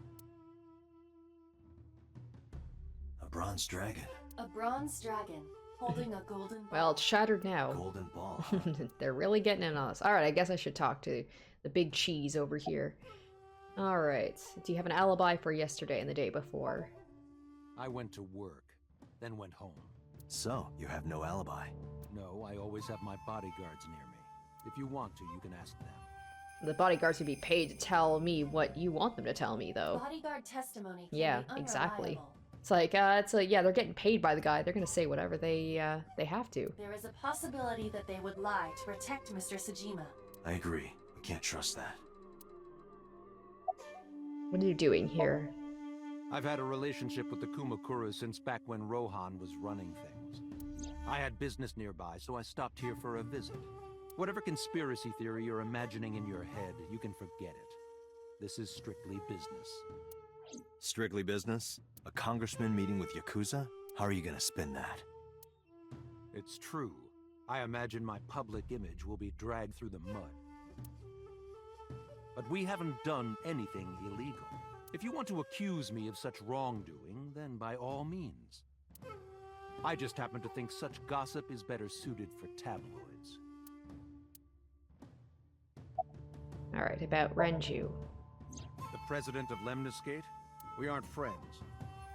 A bronze dragon. A bronze dragon, holding a golden ball. Well, it's shattered now. Golden ball. They're really getting in on us. Alright, I guess I should talk to the big cheese over here. Alright, do you have an alibi for yesterday and the day before? I went to work, then went home. So, you have no alibi? No, I always have my bodyguards near me. If you want to, you can ask them. The bodyguards would be paid to tell me what you want them to tell me, though. Bodyguard testimony can Yeah, be exactly. unreliable. It's like, yeah, they're getting paid by the guy. They're gonna say whatever they have to. There is a possibility that they would lie to protect Mr. Sajima. I agree. We can't trust that. What are you doing here? I've had a relationship with the Kumakuras since back when Rohan was running things. I had business nearby, so I stopped here for a visit. Whatever conspiracy theory you're imagining in your head, you can forget it. This is strictly business. Strictly business? A congressman meeting with Yakuza? How are you gonna spin that? It's true. I imagine my public image will be dragged through the mud. But we haven't done anything illegal. If you want to accuse me of such wrongdoing, then by all means. I just happen to think such gossip is better suited for tabloids. Alright, about Renju. The president of Lemniskate? We aren't friends,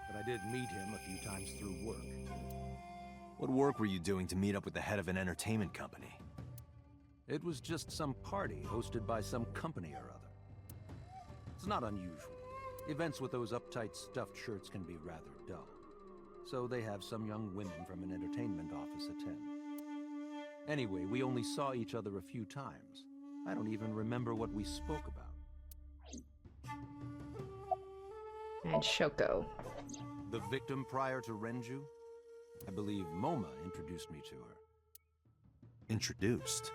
but I did meet him a few times through work. What work were you doing to meet up with the head of an entertainment company? It was just some party hosted by some company or other. It's not unusual. Events with those uptight stuffed shirts can be rather dull. So they have some young women from an entertainment office attend. Anyway, we only saw each other a few times. I don't even remember what we spoke about. And Shoko. The victim prior to Renju? I believe Moma introduced me to her. Introduced?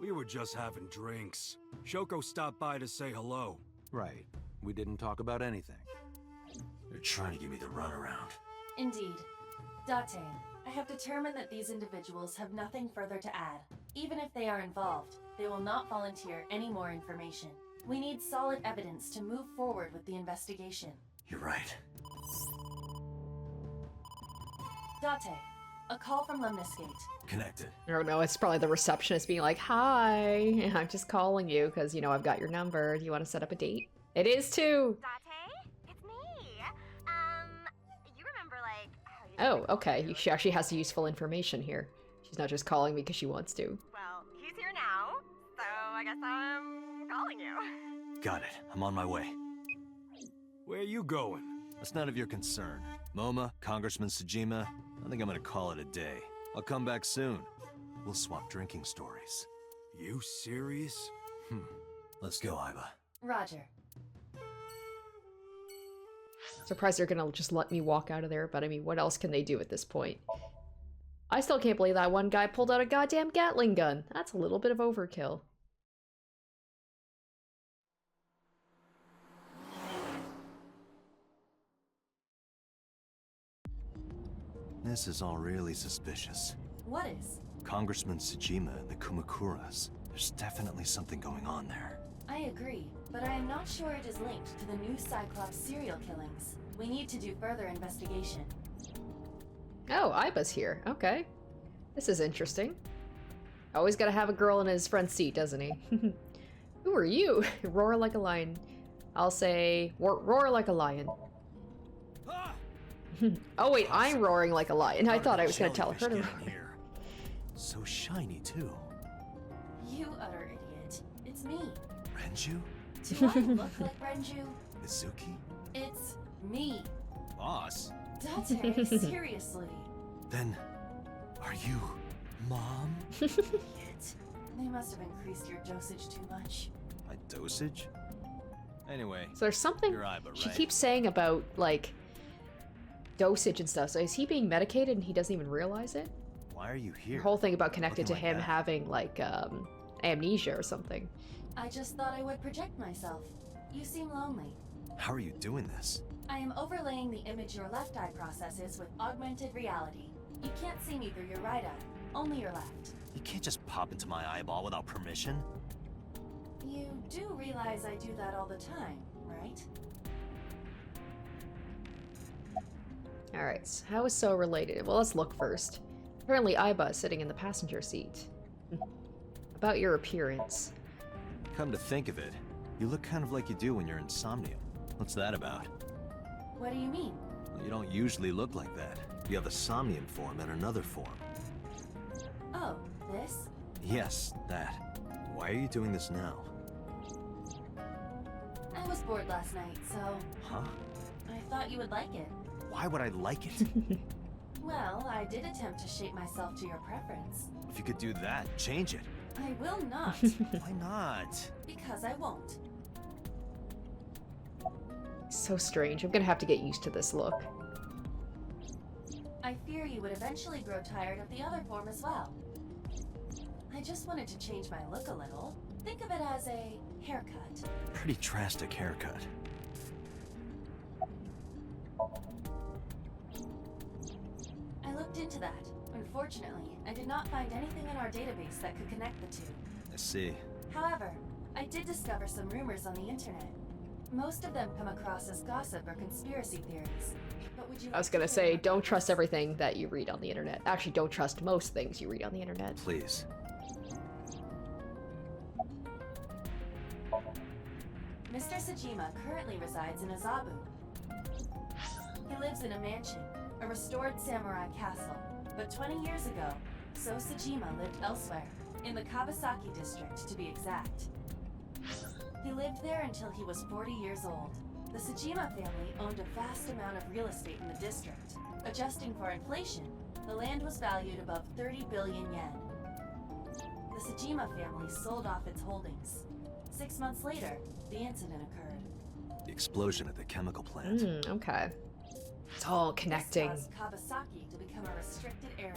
We were just having drinks. Shoko stopped by to say hello. Right. We didn't talk about anything. You're trying to give me the runaround. Indeed. Date, I have determined that these individuals have nothing further to add. Even if they are involved, they will not volunteer any more information. We need solid evidence to move forward with the investigation. You're right. Date, a call from Lemniskate. Connected. I don't know, it's probably the receptionist being like, hi, I'm just calling you because, you know, I've got your number. Do you want to set up a date? It is too! Date, it's me. You remember, like, how you... Oh, okay. She actually has useful information here. She's not just calling me because she wants to. Well, he's here now, so I guess I'm calling you. Got it. I'm on my way. Where are you going? That's none of your concern. Moma, Congressman Sajima, I think I'm gonna call it a day. I'll come back soon. We'll swap drinking stories. You serious? Let's go, Iba. Roger. Surprised they're gonna just let me walk out of there, but I mean, what else can they do at this point? I still can't believe that one guy pulled out a goddamn Gatling gun. That's a little bit of overkill. This is all really suspicious. What is? Congressman Sajima and the Kumakuras. There's definitely something going on there. I agree, but I am not sure it is linked to the new Cyclops serial killings. We need to do further investigation. Oh, Iba's here. Okay. This is interesting. Always gotta have a girl in his front seat, doesn't he? Who are you? Roar like a lion. I'll say roar like a lion. Oh wait, I'm roaring like a lion. I thought I was gonna tell her to roar. So shiny too. You utter idiot. It's me. Renju? Do I look like Renju? Mizuki? It's me. Boss? Date, seriously. Then, are you Mom? Idiot. They must have increased your dosage too much. My dosage? Anyway, So there's something you're Iba, she right? keeps saying about, like, dosage and stuff. So is he being medicated and he doesn't even realize it? Why are you here? The whole thing about connected to Looking like him that. having, like, amnesia or something. I just thought I would project myself. You seem lonely. How are you doing this? I am overlaying the image your left eye processes with augmented reality. You can't see me through your right eye, only your left. You can't just pop into my eyeball without permission. You do realize I do that all the time, right? Alright, so how is So related? Well, let's look first. Apparently Iba is sitting in the passenger seat. About your appearance. Come to think of it, you look kind of like you do when you're in Somnium. What's that about? What do you mean? Well, you don't usually look like that. You have a Somnium form and another form. Oh, this? Yes, that. Why are you doing this now? I was bored last night, so Huh? I thought you would like it. Why would I like it? Well, I did attempt to shape myself to your preference. If you could do that, change it. I will not. Why not? Because I won't. So strange. I'm gonna have to get used to this look. I fear you would eventually grow tired of the other form as well. I just wanted to change my look a little. Think of it as a haircut. Pretty drastic haircut. I looked into that. Unfortunately, I did not find anything in our database that could connect the two. I see. However, I did discover some rumors on the internet. Most of them come across as gossip or conspiracy theories. But would you I was gonna say, don't trust everything that you read on the internet. Actually, don't trust most things you read on the internet. Please. Mr. Sajima currently resides in Azabu. He lives in a mansion, a restored samurai castle. But 20 years ago, So Sajima lived elsewhere, in the Kawasaki district to be exact. He lived there until he was 40 years old. The Sajima family owned a vast amount of real estate in the district. Adjusting for inflation, the land was valued above 30 billion yen. The Sajima family sold off its holdings. 6 months later, the incident occurred. The explosion at the chemical plant. Okay. It's all connecting. This caused Kawasaki to become a restricted area.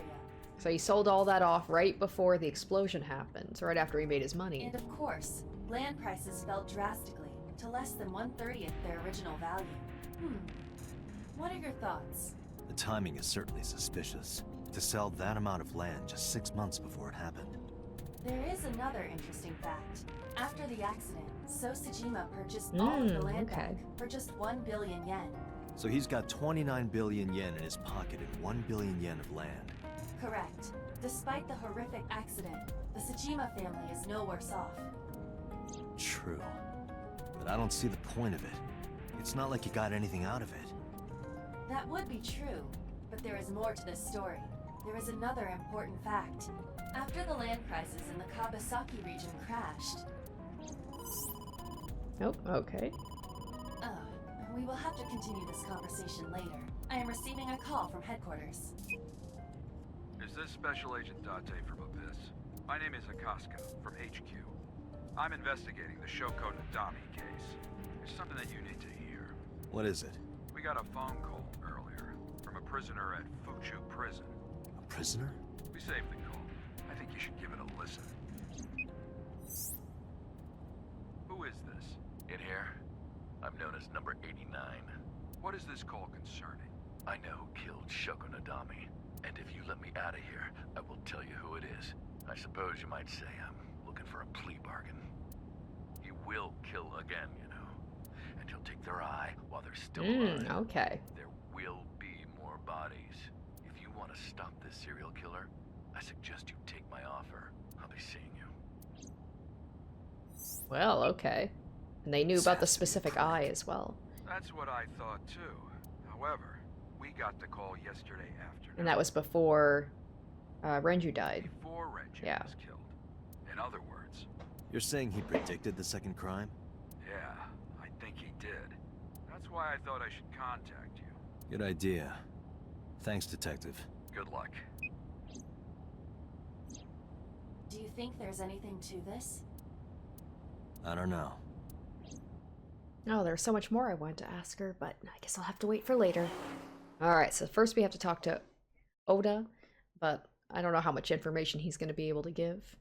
So he sold all that off right before the explosion happened, right after he made his money. And of course, land prices fell drastically to less than 1/30 their original value. What are your thoughts? The timing is certainly suspicious. To sell that amount of land just 6 months before it happened. There is another interesting fact. After the accident, So Sajima purchased all of the land back for just 1 billion yen. So he's got 29 billion yen in his pocket and 1 billion yen of land. Correct. Despite the horrific accident, the Sajima family is no worse off. True. But I don't see the point of it. It's not like you got anything out of it. That would be true, but there is more to this story. There is another important fact. After the land prices in the Kawasaki region crashed... Oh, okay. We will have to continue this conversation later. I am receiving a call from headquarters. Is this Special Agent Date from Abyss? My name is Akaska, from HQ. I'm investigating the Shoko Nadami case. There's something that you need to hear. What is it? We got a phone call earlier from a prisoner at Fuchu Prison. A prisoner? We saved the call. I think you should give it a listen. Who is this? In here, I'm known as number 89. What is this call concerning? I know who killed Shoko Nadami, and if you let me out of here, I will tell you who it is. I suppose you might say I'm looking for a plea bargain. You will kill again, you know, and you'll take their eye while they're still alive. Okay. There will be more bodies. If you want to stop this serial killer, I suggest you take my offer. I'll be seeing you. Well, okay. And they knew about the specific eye as well. That's what I thought too. However, we got the call yesterday afternoon. And that was before Renju died. Before Renju Yeah. was killed. In other words. You're saying he predicted the second crime? Yeah, I think he did. That's why I thought I should contact you. Good idea. Thanks, Detective. Good luck. Do you think there's anything to this? I don't know. Oh, there's so much more I wanted to ask her, but I guess I'll have to wait for later. Alright, so first we have to talk to Oda, but I don't know how much information he's going to be able to give.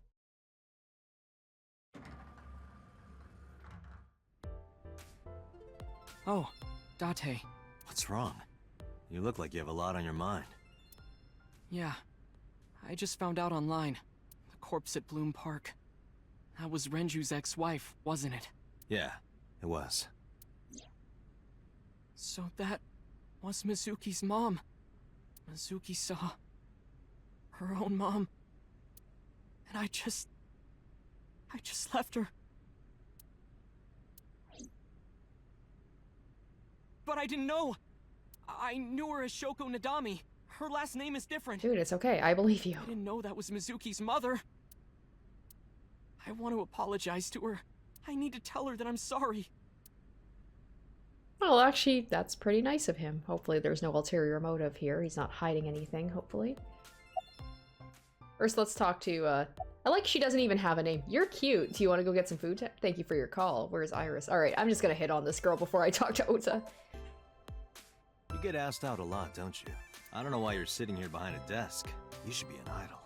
Oh, Date. What's wrong? You look like you have a lot on your mind. Yeah. I just found out online. The corpse at Bloom Park. That was Renju's ex-wife, wasn't it? Yeah, it was. So that was Mizuki's mom. Mizuki saw her own mom. And I just left her. But I didn't know. I knew her as Shoko Nadami. Her last name is different. Dude, it's okay. I believe you. I didn't know that was Mizuki's mother. I want to apologize to her. I need to tell her that I'm sorry. Well, actually, that's pretty nice of him. Hopefully there's no ulterior motive here. He's not hiding anything, hopefully. First, let's talk to, I like she doesn't even have a name. You're cute. Do you want to go get some food? Thank you for your call. Where's Iris? Alright, I'm just gonna hit on this girl before I talk to Ota. You get asked out a lot, don't you? I don't know why you're sitting here behind a desk. You should be an idol.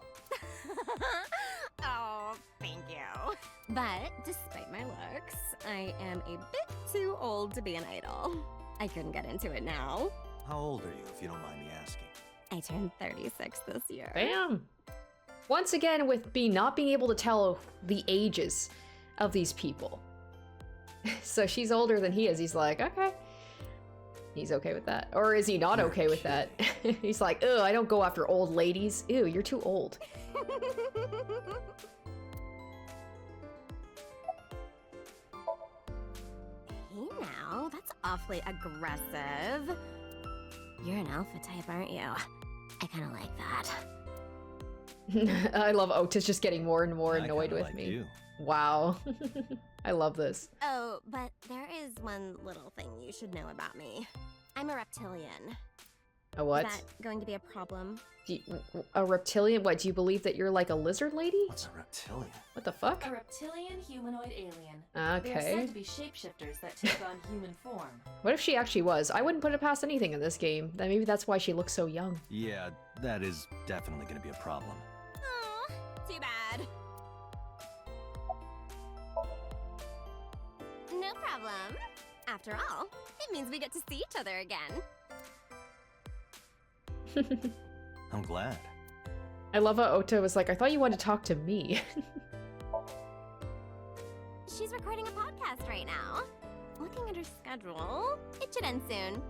Oh, thank you. But despite my looks, I am a bit too old to be an idol. I couldn't get into it now. How old are you, if you don't mind me asking? I turned 36 this year. Bam! Once again, with not being able to tell the ages of these people. So she's older than he is. He's like, okay. He's okay with that. Or is he not okay with that? He's like, ugh, I don't go after old ladies. Ew, you're too old. Hey now, that's awfully aggressive. You're an alpha type, aren't you? I kind of like that. I love Ota's just getting more and more annoyed with like me. you. Wow. I love this. Oh, but there is one little thing you should know about me. I'm a reptilian. A what? Is that going to be a problem? A reptilian? What, do you believe that you're like a lizard lady? What's a reptilian? What the fuck? A reptilian humanoid alien. Okay. They're said to be shapeshifters that take on human form. What if she actually was? I wouldn't put it past anything in this game. Then maybe that's why she looks so young. Yeah, that is definitely gonna be a problem. Oh, too bad. No problem. After all, it means we get to see each other again. I'm glad. I love how Ota was like, I thought you wanted to talk to me. She's recording a podcast right now. Looking at her schedule, it should end soon.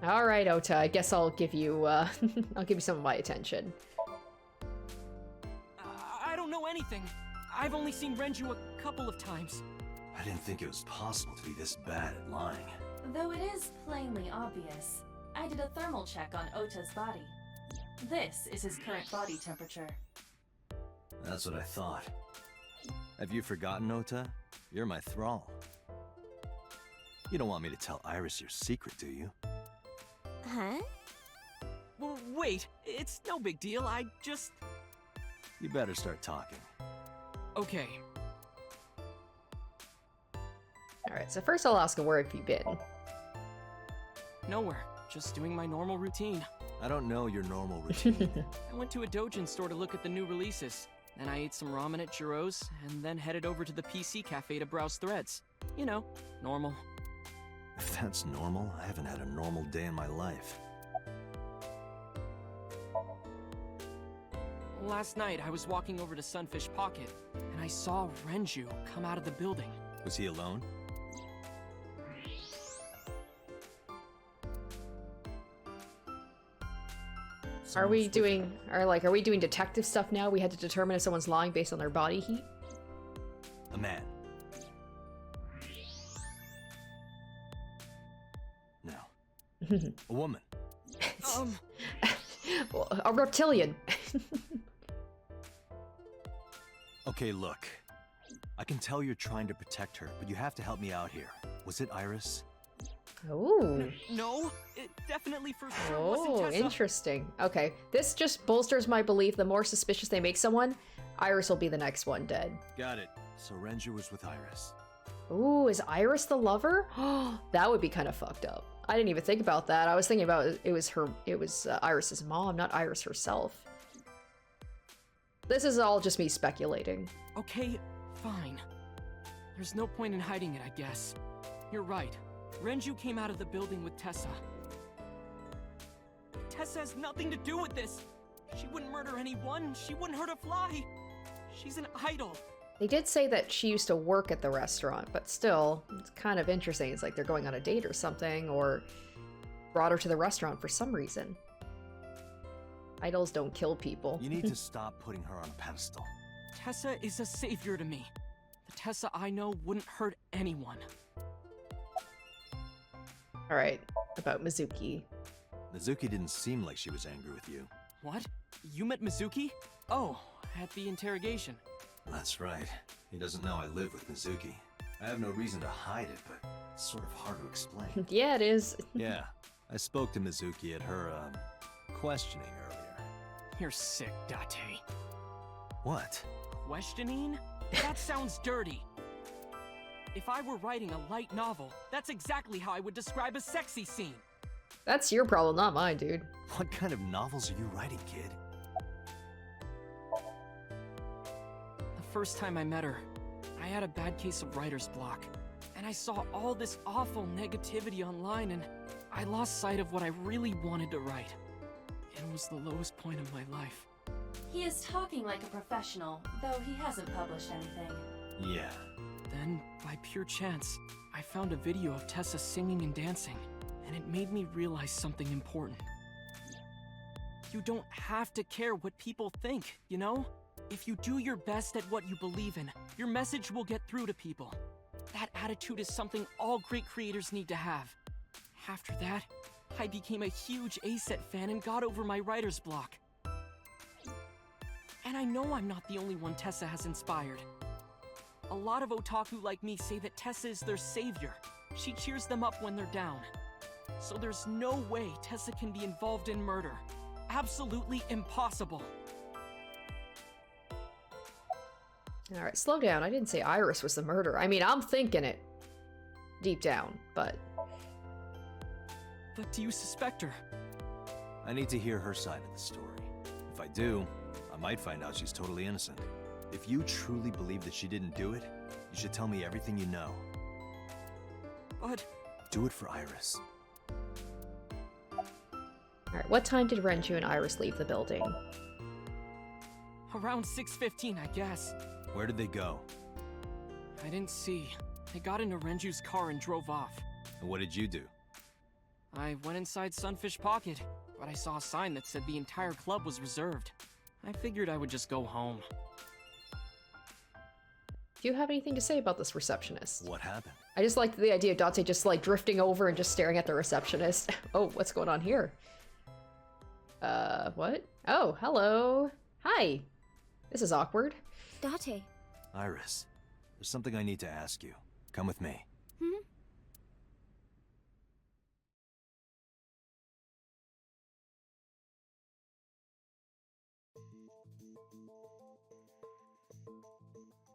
All right, Ota. I guess I'll give you, I'll give you some of my attention. I don't know anything. I've only seen Renju a couple of times. I didn't think it was possible to be this bad at lying. Though it is plainly obvious, I did a thermal check on Ota's body. This is his current body temperature. That's what I thought. Have you forgotten, Ota? You're my thrall. You don't want me to tell Iris your secret, do you? Huh? Well, wait, it's no big deal. I just... You better start talking. Okay. Alright, so first I'll ask him where have you been? Nowhere. Just doing my normal routine. I don't know your normal routine. I went to a doujin store to look at the new releases. Then I ate some ramen at Jiro's, and then headed over to the PC cafe to browse threads. You know, normal. If that's normal, I haven't had a normal day in my life. Last night, I was walking over to Sunfish Pocket, and I saw Renju come out of the building. Was he alone? Are we doing detective stuff now? We had to determine if someone's lying based on their body heat? A man. No. A woman. A reptilian. Okay, look. I can tell you're trying to protect her, but you have to help me out here. Was it Iris? Oh. No, it definitely for sure wasn't Oh, Tessa. interesting. Okay, this just bolsters my belief the more suspicious they make someone, Iris will be the next one dead. Got it. So Renju was with Iris. Ooh, is Iris the lover? That would be kind of fucked up. I didn't even think about that. I was thinking about it was Iris's mom, not Iris herself. This is all just me speculating. Okay, fine. There's no point in hiding it, I guess. You're right. Renju came out of the building with Tessa. Tessa has nothing to do with this. She wouldn't murder anyone. She wouldn't hurt a fly. She's an idol. They did say that she used to work at the restaurant, but still, it's kind of interesting. It's like they're going on a date or something, or brought her to the restaurant for some reason. Idols don't kill people. You need to stop putting her on a pedestal. Tessa is a savior to me. The Tessa I know wouldn't hurt anyone. Alright, about Mizuki. Mizuki didn't seem like she was angry with you. What? You met Mizuki? Oh, at the interrogation. That's right. He doesn't know I live with Mizuki. I have no reason to hide it, but it's sort of hard to explain. Yeah, it is. Yeah, I spoke to Mizuki at her, questioning earlier. You're sick, Date. What? Questioning? That sounds dirty. If I were writing a light novel, that's exactly how I would describe a sexy scene. That's your problem, not mine, dude. What kind of novels are you writing, kid? The first time I met her, I had a bad case of writer's block. And I saw all this awful negativity online, and I lost sight of what I really wanted to write. It was the lowest point of my life. He is talking like a professional, though he hasn't published anything. Yeah. Then, by pure chance, I found a video of Tessa singing and dancing, and it made me realize something important. You don't have to care what people think, you know? If you do your best at what you believe in, your message will get through to people. That attitude is something all great creators need to have. After that, I became a huge A-Set fan and got over my writer's block. And I know I'm not the only one Tessa has inspired. A lot of otaku like me say that Tessa is their savior. She cheers them up when they're down. So there's no way Tessa can be involved in murder. Absolutely impossible. Alright, slow down. I didn't say Iris was the murderer. I mean, I'm thinking it. Deep down, but... But do you suspect her? I need to hear her side of the story. If I do, I might find out she's totally innocent. If you truly believe that she didn't do it, you should tell me everything you know. But... Do it for Iris. Alright, what time did Renju and Iris leave the building? Around 6:15, I guess. Where did they go? I didn't see. They got into Renju's car and drove off. And what did you do? I went inside Sunfish Pocket, but I saw a sign that said the entire club was reserved. I figured I would just go home. Do you have anything to say about this receptionist? What happened? I just liked the idea of Date just like drifting over and just staring at the receptionist. Oh, what's going on here? What? Oh, hello. Hi. This is awkward. Date. Iris, there's something I need to ask you. Come with me. Hmm?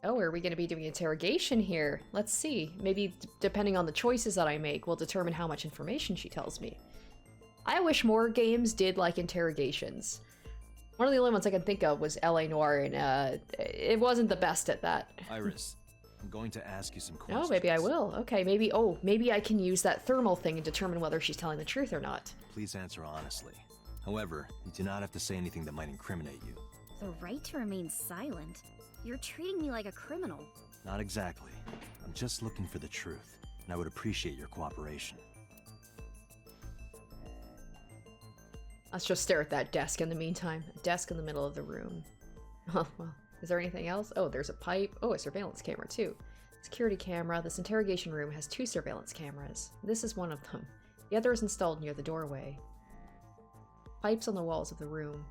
Oh, are we going to be doing interrogation here? Let's see. Maybe depending on the choices that I make will determine how much information she tells me. I wish more games did like interrogations. One of the only ones I can think of was LA Noire, and it wasn't the best at that. Iris, I'm going to ask you some questions. Oh, maybe I will. Okay, maybe I can use that thermal thing and determine whether she's telling the truth or not. Please answer honestly. However, you do not have to say anything that might incriminate you. The right to remain silent? You're treating me like a criminal. Not exactly. I'm just looking for the truth, and I would appreciate your cooperation. Let's just stare at that desk in the meantime. A desk in the middle of the room. Oh, well, is there anything else? Oh, there's a pipe. Oh, a surveillance camera too. Security camera. This interrogation room has 2 surveillance cameras. This is one of them. The other is installed near the doorway. Pipes on the walls of the room.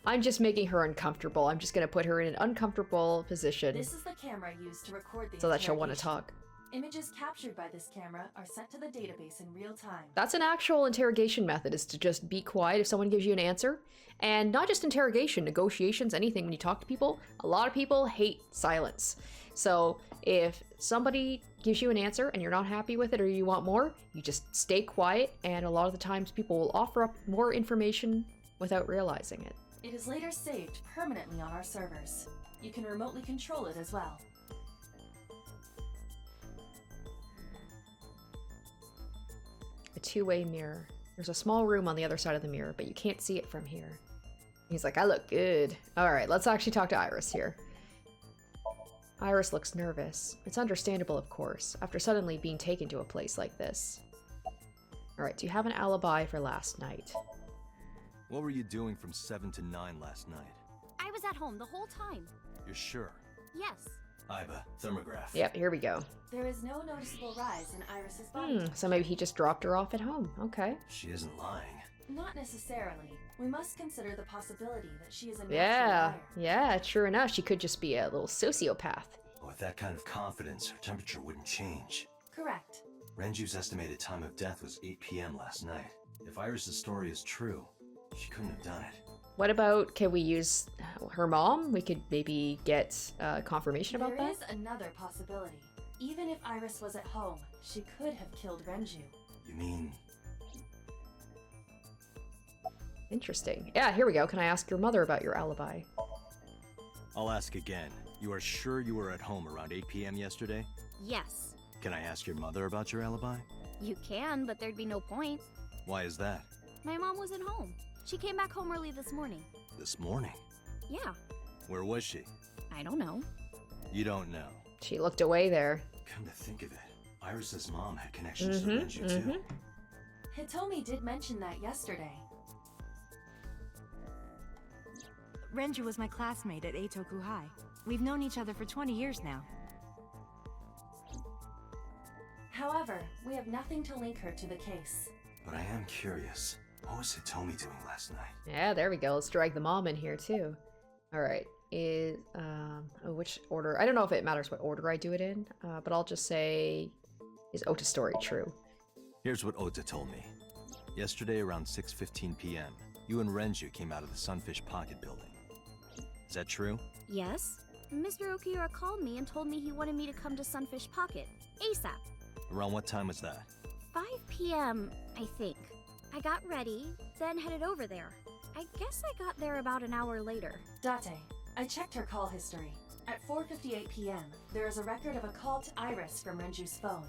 I'm just making her uncomfortable. I'm just gonna put her in an uncomfortable position. This is the camera used to record the so that she'll want to talk. Images captured by this camera are sent to the database in real time. That's an actual interrogation method, is to just be quiet if someone gives you an answer. And not just interrogation, negotiations, anything when you talk to people. A lot of people hate silence. So if somebody gives you an answer and you're not happy with it or you want more, you just stay quiet, and a lot of the times people will offer up more information without realizing it. It is later saved permanently on our servers. You can remotely control it as well. A 2-way mirror. There's a small room on the other side of the mirror, but you can't see it from here. He's like, I look good. Alright, let's actually talk to Iris here. Iris looks nervous. It's understandable, of course, after suddenly being taken to a place like this. Alright, do you have an alibi for last night? What were you doing from 7 to 9 last night? I was at home the whole time. You're sure? Yes. Iva, thermograph. Yep, here we go. There is no noticeable rise in Iris's body. So maybe he just dropped her off at home. Okay. She isn't lying. Not necessarily. We must consider the possibility that she is a natural Yeah, liar. yeah, true enough. She could just be a little sociopath. With that kind of confidence, her temperature wouldn't change. Correct. Renju's estimated time of death was 8 p.m. last night. If Iris's story is true, she couldn't have done it. What about, can we use her mom? We could maybe get confirmation about that? There is another possibility. Even if Iris was at home, she could have killed Renju. You mean... Interesting. Yeah, here we go. Can I ask your mother about your alibi? I'll ask again. You are sure you were at home around 8 p.m. yesterday? Yes. Can I ask your mother about your alibi? You can, but there'd be no point. Why is that? My mom wasn't home. She came back home early this morning. This morning? Yeah. Where was she? I don't know. You don't know. She looked away there. Come to think of it, Iris's mom had connections to Renju too. Hitomi did mention that yesterday. Renju was my classmate at Eitoku High. We've known each other for 20 years now. However, we have nothing to link her to the case. But I am curious. What was Hitomi doing last night? Yeah, there we go. Let's drag the mom in here too. Alright. Is, oh, which order? I don't know if it matters what order I do it in, but I'll just say, is Ota's story true? Here's what Ota told me. Yesterday around 6:15 p.m., you and Renju came out of the Sunfish Pocket building. Is that true? Yes. Mr. Okiura called me and told me he wanted me to come to Sunfish Pocket, ASAP. Around what time was that? 5 p.m., I think. I got ready, then headed over there. I guess I got there about an hour later. Date, I checked her call history. At 4:58 p.m., there is a record of a call to Iris from Renju's phone.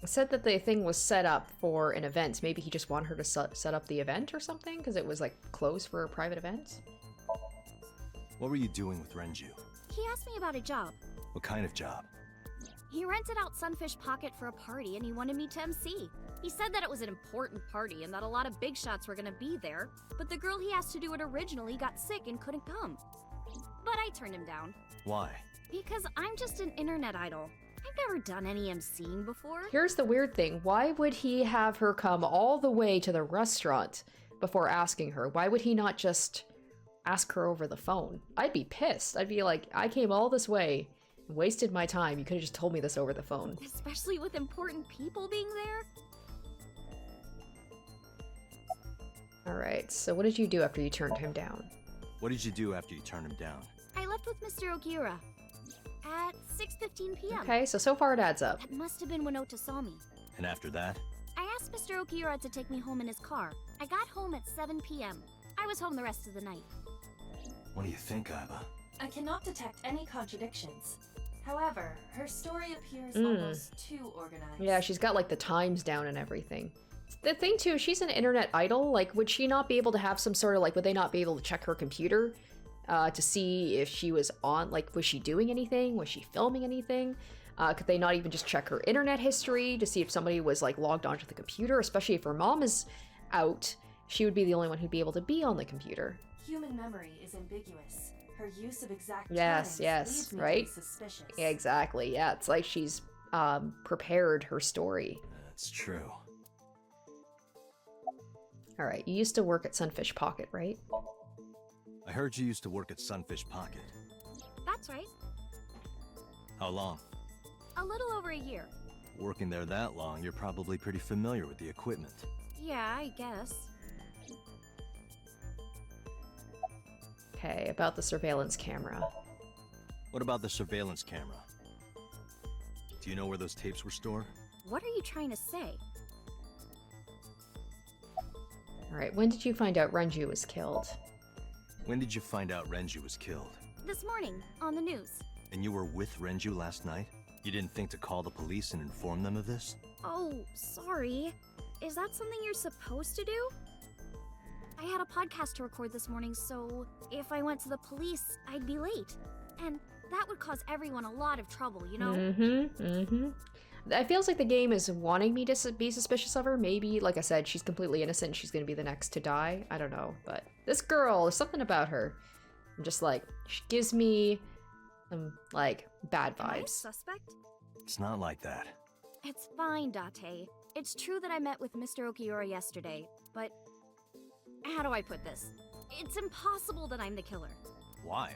It said that the thing was set up for an event. Maybe he just wanted her to set up the event or something, because it was like closed for a private event. What were you doing with Renju? He asked me about a job. What kind of job? He rented out Sunfish Pocket for a party and he wanted me to MC. He said that it was an important party and that a lot of big shots were gonna be there, but the girl he asked to do it originally got sick and couldn't come. But I turned him down. Why? Because I'm just an internet idol. I've never done any MCing before. Here's the weird thing. Why would he have her come all the way to the restaurant before asking her? Why would he not just ask her over the phone? I'd be pissed. I'd be like, I came all this way, wasted my time. You could have just told me this over the phone. Especially with important people being there. Alright, so what did you do after you turned him down? What did you do after you turned him down? I left with Mr. Okiura at 6:15 p.m. Okay, so far it adds up. That must have been when Ota saw me. And after that? I asked Mr. Okiura to take me home in his car. I got home at 7 p.m. I was home the rest of the night. What do you think, Iva? I cannot detect any contradictions. However, her story appears almost too organized. Yeah, she's got like the times down and everything. The thing too, she's an internet idol. Like, would she not be able to have some sort of, like, would they not be able to check her computer to see if she was on, like, was she doing anything? Was she filming anything? Could they not even just check her internet history to see if somebody was, like, logged onto the computer? Especially if her mom is out, she would be the only one who'd be able to be on the computer. Human memory is ambiguous. Her use of exact Yes, times yes, leads me right? to be suspicious. Yeah, exactly. Yeah, it's like she's prepared her story. That's true. Alright, you used to work at Sunfish Pocket, right? I heard you used to work at Sunfish Pocket. That's right. How long? A little over a year. Working there that long, you're probably pretty familiar with the equipment. Yeah, I guess. Okay, about the surveillance camera. What about the surveillance camera? Do you know where those tapes were stored? What are you trying to say? Alright, when did you find out Renju was killed? When did you find out Renju was killed? This morning, on the news. And you were with Renju last night? You didn't think to call the police and inform them of this? Oh, sorry. Is that something you're supposed to do? I had a podcast to record this morning, so if I went to the police, I'd be late. And that would cause everyone a lot of trouble, you know? It feels like the game is wanting me to be suspicious of her. Maybe, like I said, she's completely innocent. She's gonna be the next to die. I don't know. But this girl, there's something about her. I'm just like, she gives me some, like, bad vibes. Am I a suspect? It's not like that. It's fine, Date. It's true that I met with Mr. Okiura yesterday, but how do I put this? It's impossible that I'm the killer. Why?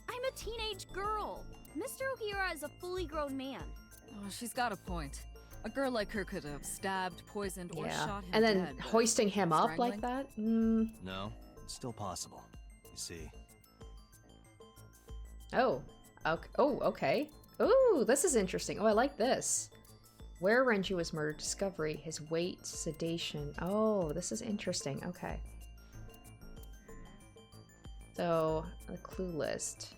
I'm a teenage girl. Mr. Okiura is a fully grown man. Oh, she's got a point. A girl like her could have stabbed, poisoned, or shot him and then dead, but hoisting him up like strangling? that? Mm. No, it's still possible. You see. Oh. Okay. Oh, okay. Ooh, this is interesting. Oh, I like this. Where Renju was murdered, discovery, his weight, sedation. Oh, this is interesting. Okay. So, the clue list.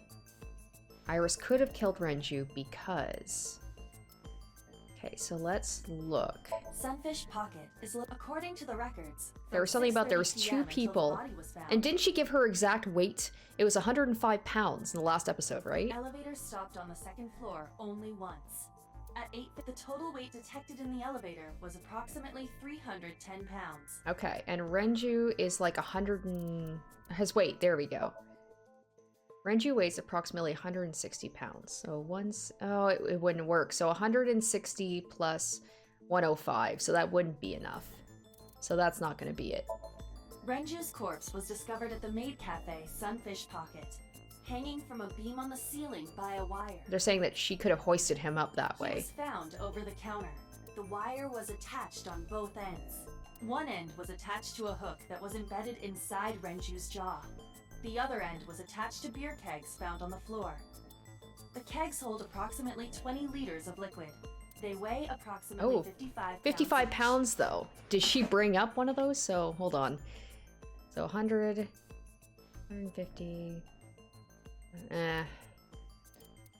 Iris could have killed Renju because... Okay, so let's look. Sunfish Pocket is, according to the records, There was something about there was 2 people. And didn't she give her exact weight? It was 105 pounds in the last episode, right? Elevator stopped on the 2nd floor only once. At 8, the total weight detected in the elevator was approximately 310 pounds. Okay, and Renju is like 100 and... His weight, there we go. Renju weighs approximately 160 pounds. So once... Oh, it wouldn't work. So 160 plus 105. So that wouldn't be enough. So that's not going to be it. Renju's corpse was discovered at the maid cafe, Sunfish Pocket, hanging from a beam on the ceiling by a wire. They're saying that she could have hoisted him up that He way. was found over the counter. The wire was attached on both ends. One end was attached to a hook that was embedded inside Renju's jaw. The other end was attached to beer kegs found on the floor. The kegs hold approximately 20 liters of liquid. They weigh approximately 55 pounds though. Did she bring up one of those? So, hold on. So 100, 150...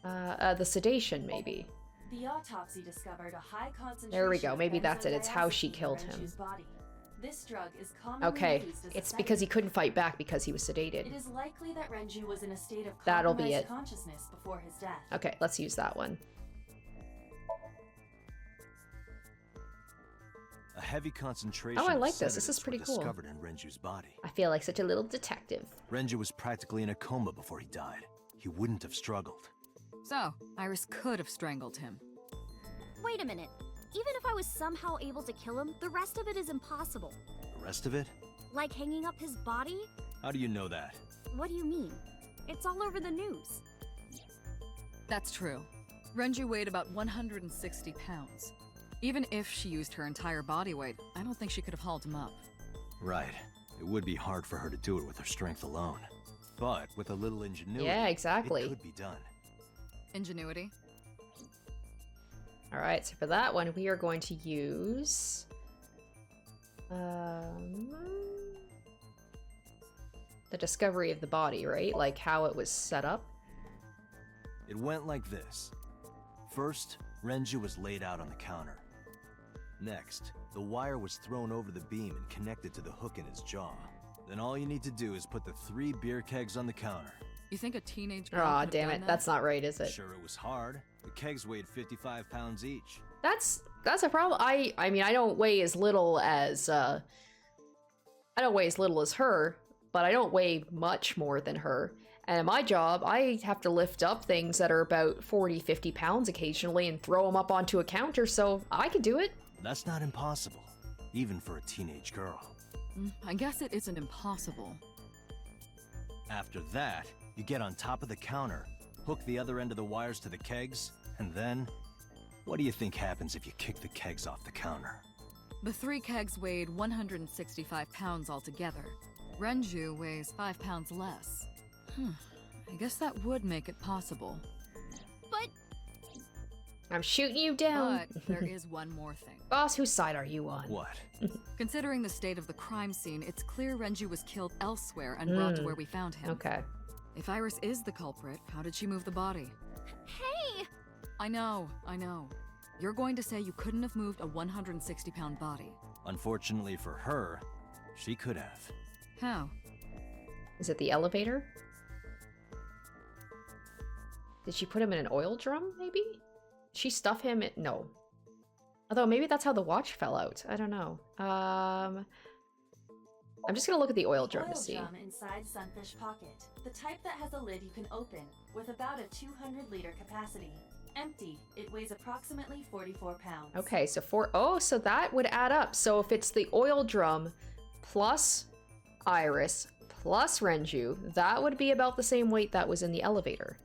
the sedation, maybe. The autopsy discovered a high concentration. There we go. Maybe that's it. It's how she killed him. Body. This drug is commonly Okay, used as it's a because he sedative. couldn't fight back because he was sedated. It is likely that Renju was in a state of That'll be compromised it. consciousness before his death. Okay, let's use that one. A heavy concentration. Oh, I of like this. This sedatives is pretty were cool. discovered in Renju's body. I feel like such a little detective. Renju was practically in a coma before he died. He wouldn't have struggled. So, Iris could have strangled him. Wait a minute. Even if I was somehow able to kill him, the rest of it is impossible. The rest of it? Like hanging up his body? How do you know that? What do you mean? It's all over the news. That's true. Renju weighed about 160 pounds. Even if she used her entire body weight, I don't think she could have hauled him up. Right. It would be hard for her to do it with her strength alone. But with a little ingenuity, Yeah, exactly. it could be done. Ingenuity? Alright, so for that one, we are going to use... the discovery of the body, right? Like how it was set up? It went like this. First, Renju was laid out on the counter. Next, the wire was thrown over the beam and connected to the hook in his jaw. Then all you need to do is put the 3 beer kegs on the counter. You think a teenage girl Aw, could have damn done it. that? That's not right, is it? Sure, it was hard. The kegs weighed 55 pounds each. That's a problem. I mean, I don't weigh as little as I don't weigh as little as her, but I don't weigh much more than her. And in my job, I have to lift up things that are about 40, 50 pounds occasionally and throw them up onto a counter, so I could do it. That's not impossible, even for a teenage girl. I guess it isn't impossible. After that, you get on top of the counter, hook the other end of the wires to the kegs, and then... what do you think happens if you kick the kegs off the counter? The 3 kegs weighed 165 pounds altogether. Renju weighs 5 pounds less. I guess that would make it possible. But... I'm shooting you down. But there is one more thing. Boss, whose side are you on? What? Considering the state of the crime scene, it's clear Renju was killed elsewhere and brought to where we found him. Okay. If Iris is the culprit, how did she move the body? Hey! I know. You're going to say you couldn't have moved a 160-pound body. Unfortunately for her, she could have. How? Is it the elevator? Did she put him in an oil drum, maybe? Did she stuff him in... no. Although, maybe that's how the watch fell out. I don't know. I'm just gonna look at the oil drum to see. Oil drum inside Sunfish Pocket. The type that has a lid you can open, with about a 200-liter capacity. Empty, it weighs approximately 44 pounds. Okay, so so that would add up. So if it's the oil drum plus Iris plus Renju, that would be about the same weight that was in the elevator.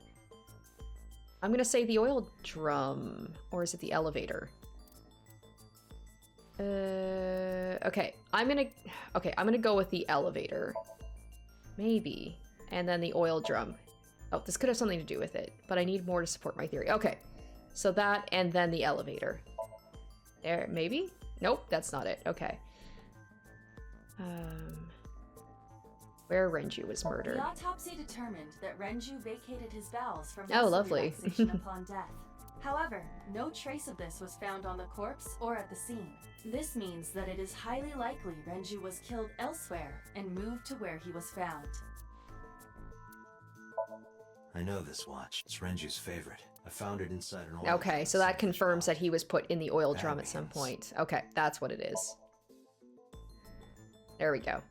I'm gonna say the oil drum, or is it the elevator? Okay, I'm gonna go with the elevator. Maybe. And then the oil drum. Oh, this could have something to do with it, but I need more to support my theory. Okay, so that and then the elevator. There, maybe? Nope, that's not it. Okay. Where Renju was murdered. The autopsy determined that Renju vacated his bowels from Oh, lovely. relaxation upon death. However, no trace of this was found on the corpse or at the scene. This means that it is highly likely Renju was killed elsewhere and moved to where he was found. I know this watch. It's Renju's favorite. I found it inside an oil Okay, so that confirms that he was put in the oil drum at some point. Okay, that's what it is. There we go.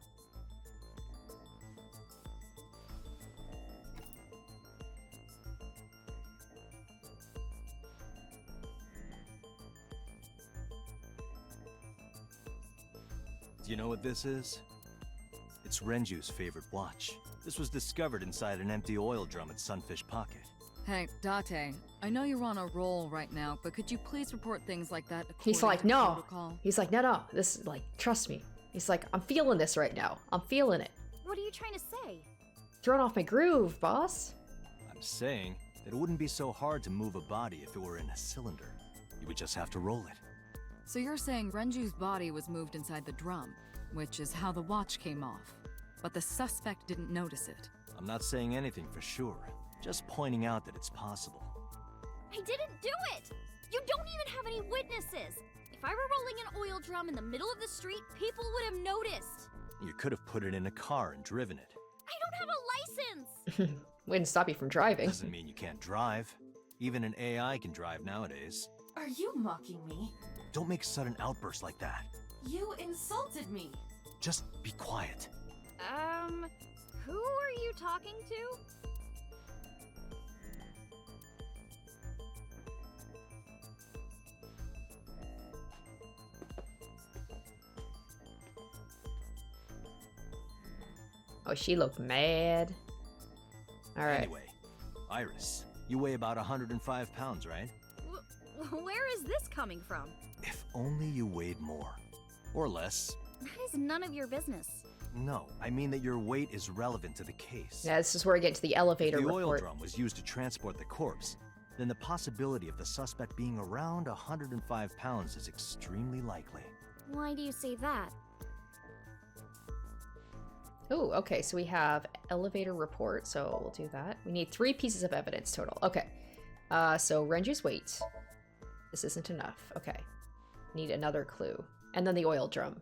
Do you know what this is? It's Renju's favorite watch. This was discovered inside an empty oil drum at Sunfish Pocket. Hey, Date, I know you're on a roll right now, but could you please report things like that according He's like, to no. protocol? He's like, no. This is like, trust me. He's like, I'm feeling this right now. I'm feeling it. What are you trying to say? Throwing off my groove, boss. I'm saying that it wouldn't be so hard to move a body if it were in a cylinder. You would just have to roll it. So you're saying Renju's body was moved inside the drum, which is how the watch came off. But the suspect didn't notice it. I'm not saying anything for sure, just pointing out that it's possible. I didn't do it! You don't even have any witnesses! If I were rolling an oil drum in the middle of the street, people would have noticed! You could have put it in a car and driven it. I don't have a license! Wouldn't stop you from driving. Doesn't mean you can't drive. Even an AI can drive nowadays. Are you mocking me? Don't make sudden outbursts like that. You insulted me! Just be quiet. Who are you talking to? Oh, she looked mad. Alright. Anyway, Iris, you weigh about 105 pounds, right? Where is this coming from? If only you weighed more. Or less. That is none of your business. No, I mean that your weight is relevant to the case. Yeah, this is where we get to the elevator If the report. oil drum was used to transport the corpse, then the possibility of the suspect being around 105 pounds is extremely likely. Why do you say that? Oh, okay, so we have elevator report, so we'll do that. We need 3 pieces of evidence total. Okay, so Renju's weight. This isn't enough. Okay, need another clue. And then the oil drum.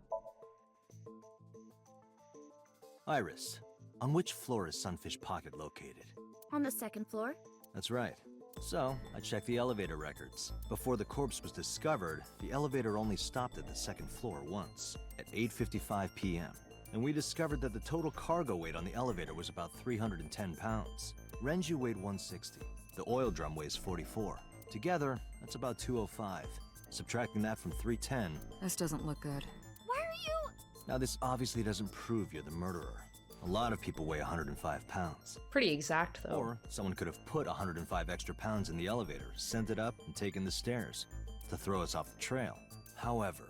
Iris, on which floor is Sunfish Pocket located? On the 2nd floor. That's right. So, I checked the elevator records. Before the corpse was discovered, the elevator only stopped at the 2nd floor once, at 8:55 p.m. and we discovered that the total cargo weight on the elevator was about 310 pounds. Renju weighed 160. The oil drum weighs 44. Together, that's about 205. Subtracting that from 310... This doesn't look good. Why are you... Now, this obviously doesn't prove you're the murderer. A lot of people weigh 105 pounds. Pretty exact, though. Or someone could have put 105 extra pounds in the elevator, sent it up, and taken the stairs to throw us off the trail. However...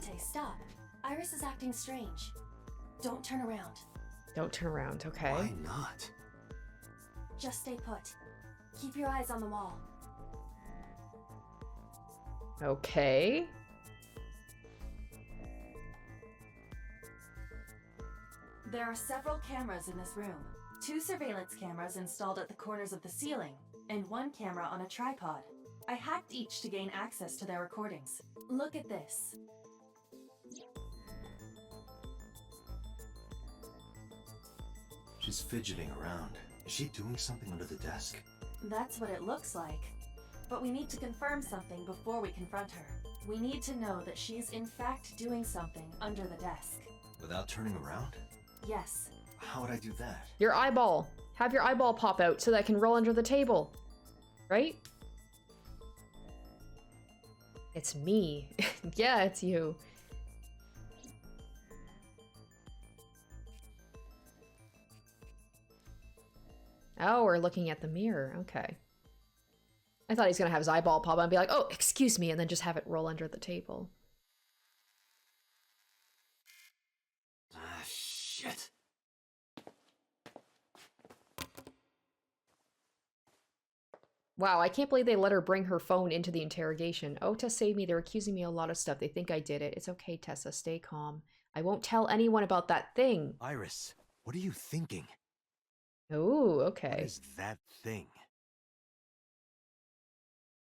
Date, stop. Iris is acting strange. Don't turn around. Don't turn around, okay. Why not? Just stay put. Keep your eyes on the wall. Okay. There are several cameras in this room. 2 surveillance cameras installed at the corners of the ceiling, and 1 camera on a tripod. I hacked each to gain access to their recordings. Look at this. She's fidgeting around. Is she doing something under the desk? That's what it looks like. But we need to confirm something before we confront her. We need to know that she's in fact doing something under the desk. Without turning around? Yes. How would I do that? Your eyeball. Have your eyeball pop out so that it can roll under the table. Right? It's me. Yeah, it's you. Oh, we're looking at the mirror. Okay. I thought he's gonna have his eyeball pop out and be like, oh, excuse me, and then just have it roll under the table. Ah, shit. Wow, I can't believe they let her bring her phone into the interrogation. Oh, Tess, save me. They're accusing me of a lot of stuff. They think I did it. It's okay, Tessa. Stay calm. I won't tell anyone about that thing. Iris, what are you thinking? Oh, okay. What is that thing?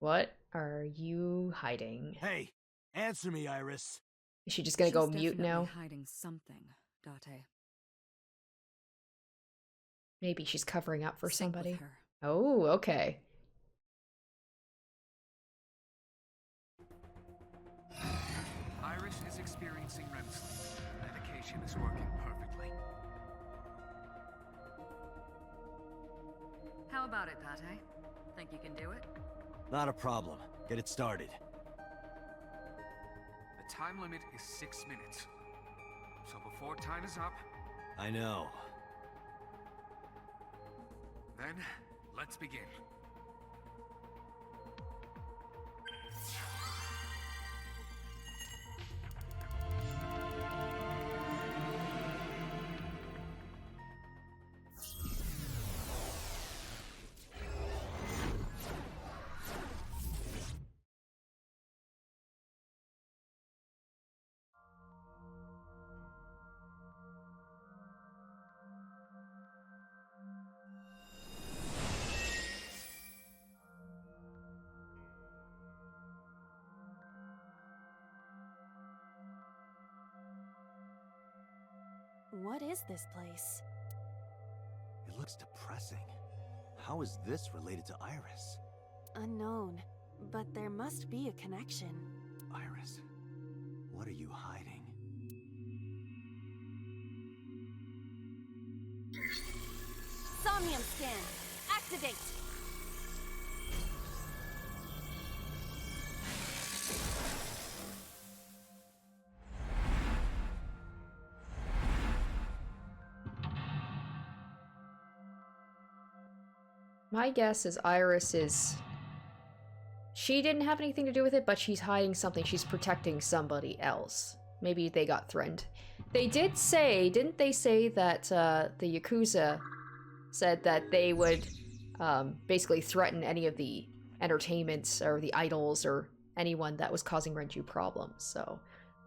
What are you hiding? Hey, answer me, Iris. Is she just gonna go She's mute now? definitely hiding something, Date. Maybe she's covering up for Sync with somebody. her. Oh, okay. Iris is experiencing REM sleep. Medication is working perfectly. How about it, Date? Think you can do it? Not a problem. Get it started. The time limit is 6 minutes. So before time is up, I know. then let's begin. What is this place? It looks depressing. How is this related to Iris? Unknown, but there must be a connection. Iris, what are you hiding? Somnium scan! Activate! My guess is Iris is... She didn't have anything to do with it, but she's hiding something. She's protecting somebody else. Maybe they got threatened. They did say, didn't they say that the Yakuza said that they would basically threaten any of the entertainments or the idols or anyone that was causing Renju problems, so...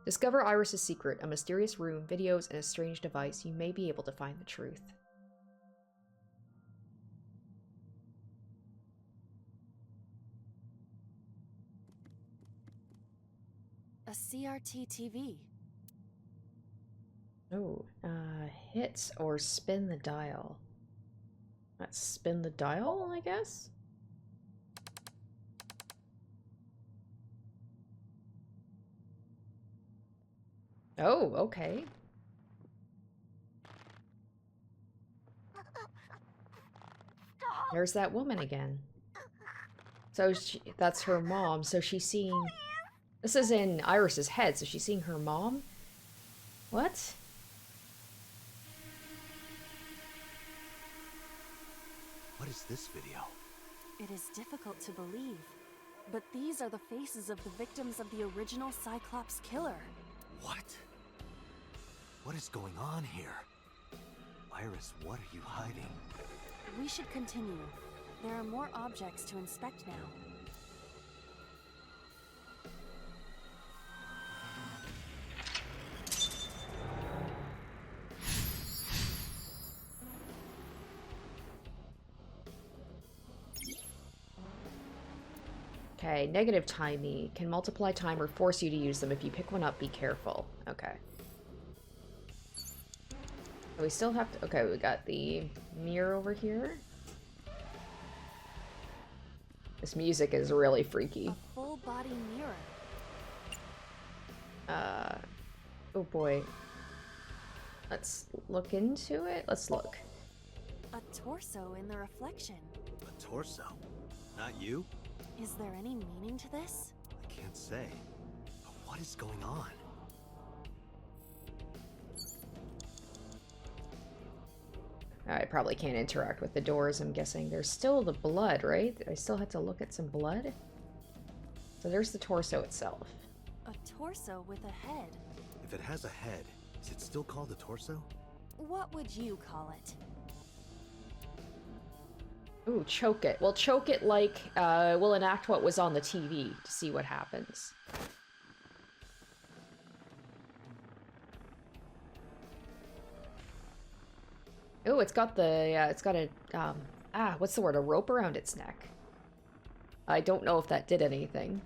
Discover Iris' secret, a mysterious room, videos, and a strange device. You may be able to find the truth. A CRT TV. Oh, hit or spin the dial. Let's spin the dial, I guess? Oh, okay. There's that woman again. So that's her mom. So she's seeing... This is in Iris's head, so she's seeing her mom? What? What is this video? It is difficult to believe, but these are the faces of the victims of the original Cyclops killer. What? What is going on here? Iris, what are you hiding? We should continue. There are more objects to inspect now. Okay, negative timey. Can multiply time or force you to use them. If you pick one up, be careful. Okay. We still have to... Okay, we got the mirror over here. This music is really freaky. A full body mirror. Oh boy. Let's look into it. Let's look. A torso in the reflection. A torso? Not you? Is there any meaning to this? I can't say. But what is going on? I probably can't interact with the doors, I'm guessing. There's still the blood, right? I still have to look at some blood? So there's the torso itself. A torso with a head. If it has a head, is it still called a torso? What would you call it? Ooh, choke it. Well, choke it like, we'll enact what was on the TV to see what happens. Ooh, it's got the, it's got a, what's the word? A rope around its neck. I don't know if that did anything.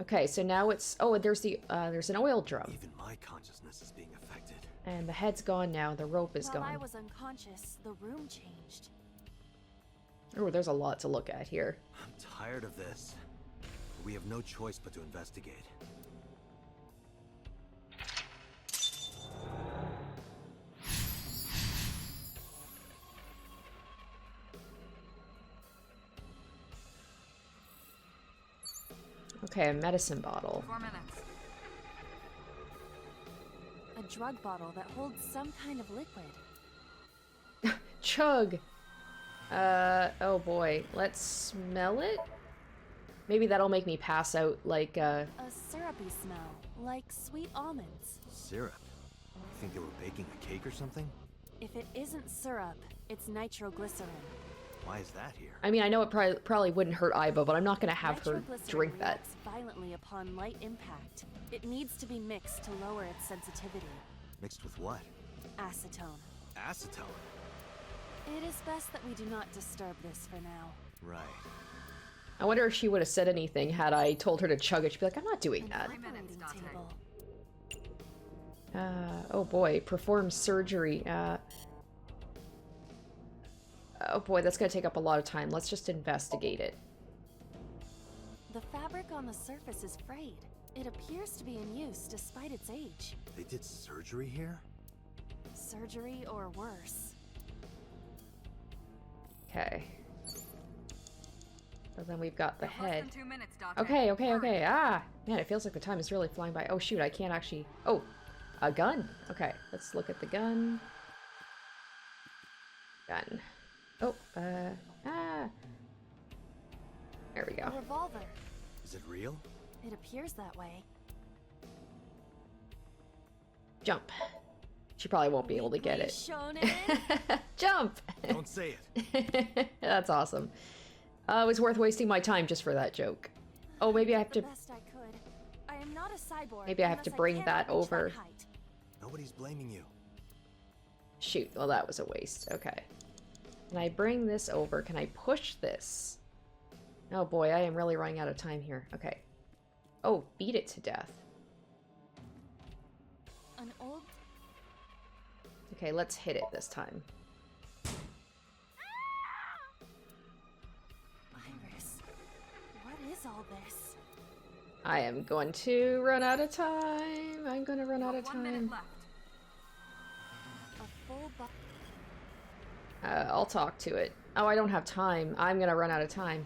Okay, so now it's, oh, there's the, there's an oil drum. Even my consciousness is being affected. And the head's gone now, the rope is While gone. I was unconscious, the room changed. Oh, there's a lot to look at here. I'm tired of this. We have no choice but to investigate. Okay, a medicine bottle. 4 minutes. A drug bottle that holds some kind of liquid. Chug! Oh boy. Let's smell it? Maybe that'll make me pass out like, A syrupy smell, like sweet almonds. Syrup? You think they were baking a cake or something? If it isn't syrup, it's nitroglycerin. Why is that here? I mean, I know it probably wouldn't hurt Iva, but I'm not gonna have her drink that. Reacts violently upon light impact. It needs to be mixed to lower its sensitivity. Mixed with what? Acetone. Acetone? It is best that we do not disturb this for now. Right. I wonder if she would have said anything had I told her to chug it. She'd be like, I'm not doing that. 3 minutes, Dante. Oh boy, perform surgery. Oh boy, that's gonna take up a lot of time. Let's just investigate it. The fabric on the surface is frayed. It appears to be in use despite its age. They did surgery here? Surgery or worse. Okay. So then we've got the You have less head. than 2 minutes, Dante. Okay, okay, Hurry. okay. Ah! Man, it feels like the time is really flying by. Oh shoot, I can't actually... Oh! A gun! Okay, let's look at the gun. Gun. Oh, There we go. A revolver. Is it real? It appears that way. Jump. She probably won't be able to get it. Jump! Don't say it. That's awesome. It was worth wasting my time just for that joke. Oh, maybe I have to... The best I could. I am not a cyborg. Maybe I have to unless bring can't that reach over. height. Nobody's blaming you. Shoot, well that was a waste. Okay. Can I bring this over? Can I push this? Oh boy, I am really running out of time here. Okay. Oh, beat it to death. An old... Okay, let's hit it this time. Iris, what is all this? I am going to run out of time. I'm gonna run out of time. I'll talk to it. Oh, I don't have time. I'm gonna run out of time.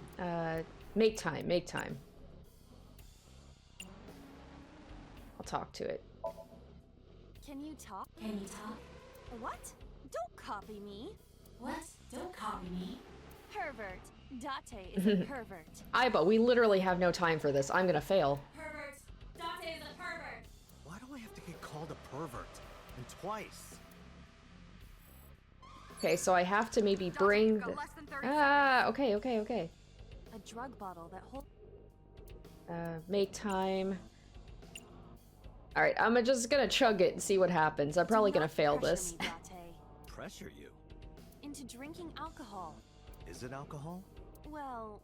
Make time, make time. I'll talk to it. Can you talk? Can you talk? What? Don't copy me. What? Don't copy me. Pervert. Date is a pervert. But we literally have no time for this. I'm gonna fail. Pervert. Date is a pervert. Why do I have to get called a pervert? And twice? Okay, so I have to maybe bring... okay. A drug bottle that holds... Make time. Alright, I'm just gonna chug it and see what happens. I'm probably gonna fail this. Pressure you? Into drinking alcohol. Is it alcohol? Well,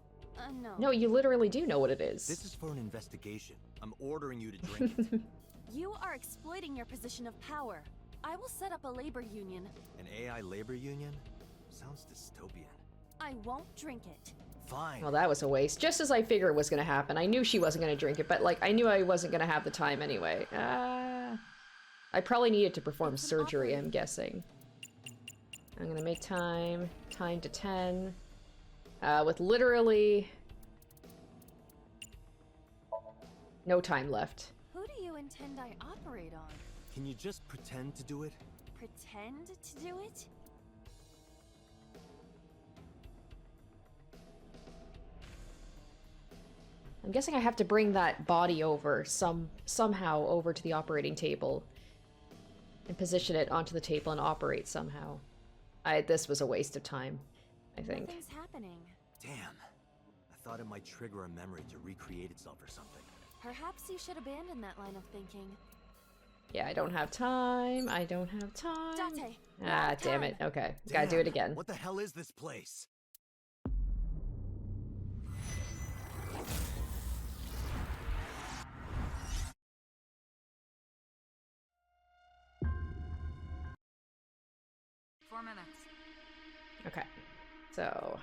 no. No, you literally do know what it is. This is for an investigation. I'm ordering you to drink it. You are exploiting your position of power. I will set up a labor union. An AI labor union? Sounds dystopian. I won't drink it. Fine. Well, that was a waste. Just as I figured was gonna happen. I knew she wasn't gonna drink it, but like, I knew I wasn't gonna have the time anyway. I probably needed to perform surgery, I'm guessing. I'm gonna make time. Time to 10. With literally... no time left. Who do you intend I operate on? Can you just pretend to do it? Pretend to do it? I'm guessing I have to bring that body over somehow over to the operating table and position it onto the table and operate somehow. This was a waste of time, I think. Nothing's happening. Damn. I thought it might trigger a memory to recreate itself or something. Perhaps you should abandon that line of thinking. Yeah, I don't have time. I don't have time. Date, damn it. Okay, gotta do it again. What the hell is this place? Okay, so...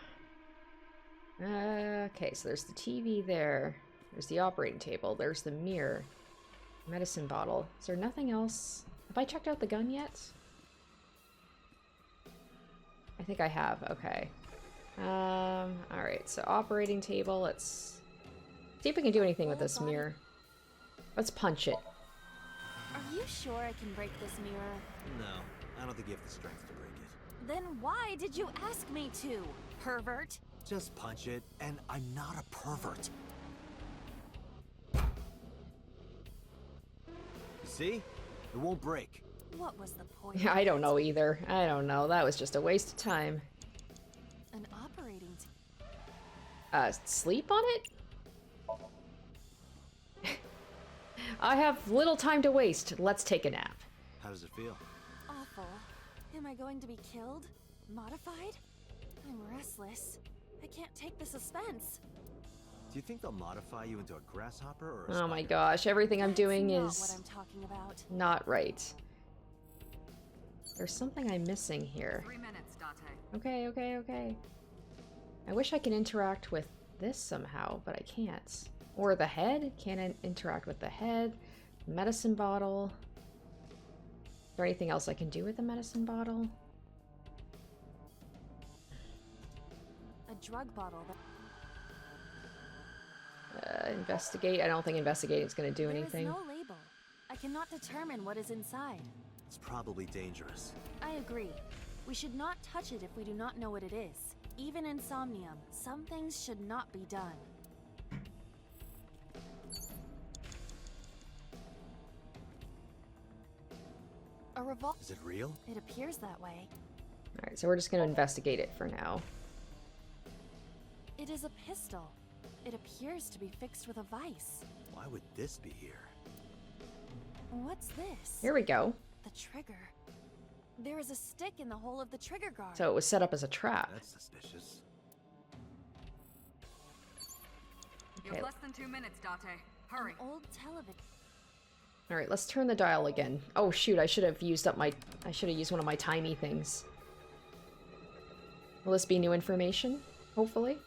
okay, so there's the TV there. There's the operating table. There's the mirror. Medicine bottle. Is there nothing else? Have I checked out the gun yet? I think I have. Okay. Alright, so operating table. Let's see if we can do anything with this mirror. Let's punch it. Are you sure I can break this mirror? No, I don't think you have the strength to break it. Then why did you ask me to, pervert? Just punch it, and I'm not a pervert. You see? It won't break. What was the point? I don't know either. I don't know. That was just a waste of time. An operating sleep on it? I have little time to waste. Let's take a nap. How does it feel? Awful. Am I going to be killed? Modified? I'm restless. I can't take the suspense. Do you think they'll modify you into a grasshopper or a Oh my gosh, everything I'm doing That's is not what I'm talking about. not right. There's something I'm missing here. 3 minutes, Date. Okay. I wish I could interact with this somehow, but I can't. Or the head? Can't interact with the head. Medicine bottle. Is there anything else I can do with the medicine bottle? A drug bottle that... Investigate? I don't think investigating is going to do anything. There is no label. I cannot determine what is inside. It's probably dangerous. I agree. We should not touch it if we do not know what it is. Even in Somnium, some things should not be done. A revolver. Is it real? It appears that way. Alright, so we're just going to investigate it for now. It is a pistol. It appears to be fixed with a vise. Why would this be here? What's this? Here we go. The trigger. There is a stick in the hole of the trigger guard. So it was set up as a trap. That's suspicious. You have less than 2 minutes, Date. Hurry. An old television. Alright, let's turn the dial again. Oh shoot, I should have used one of my timey things. Will this be new information? Hopefully.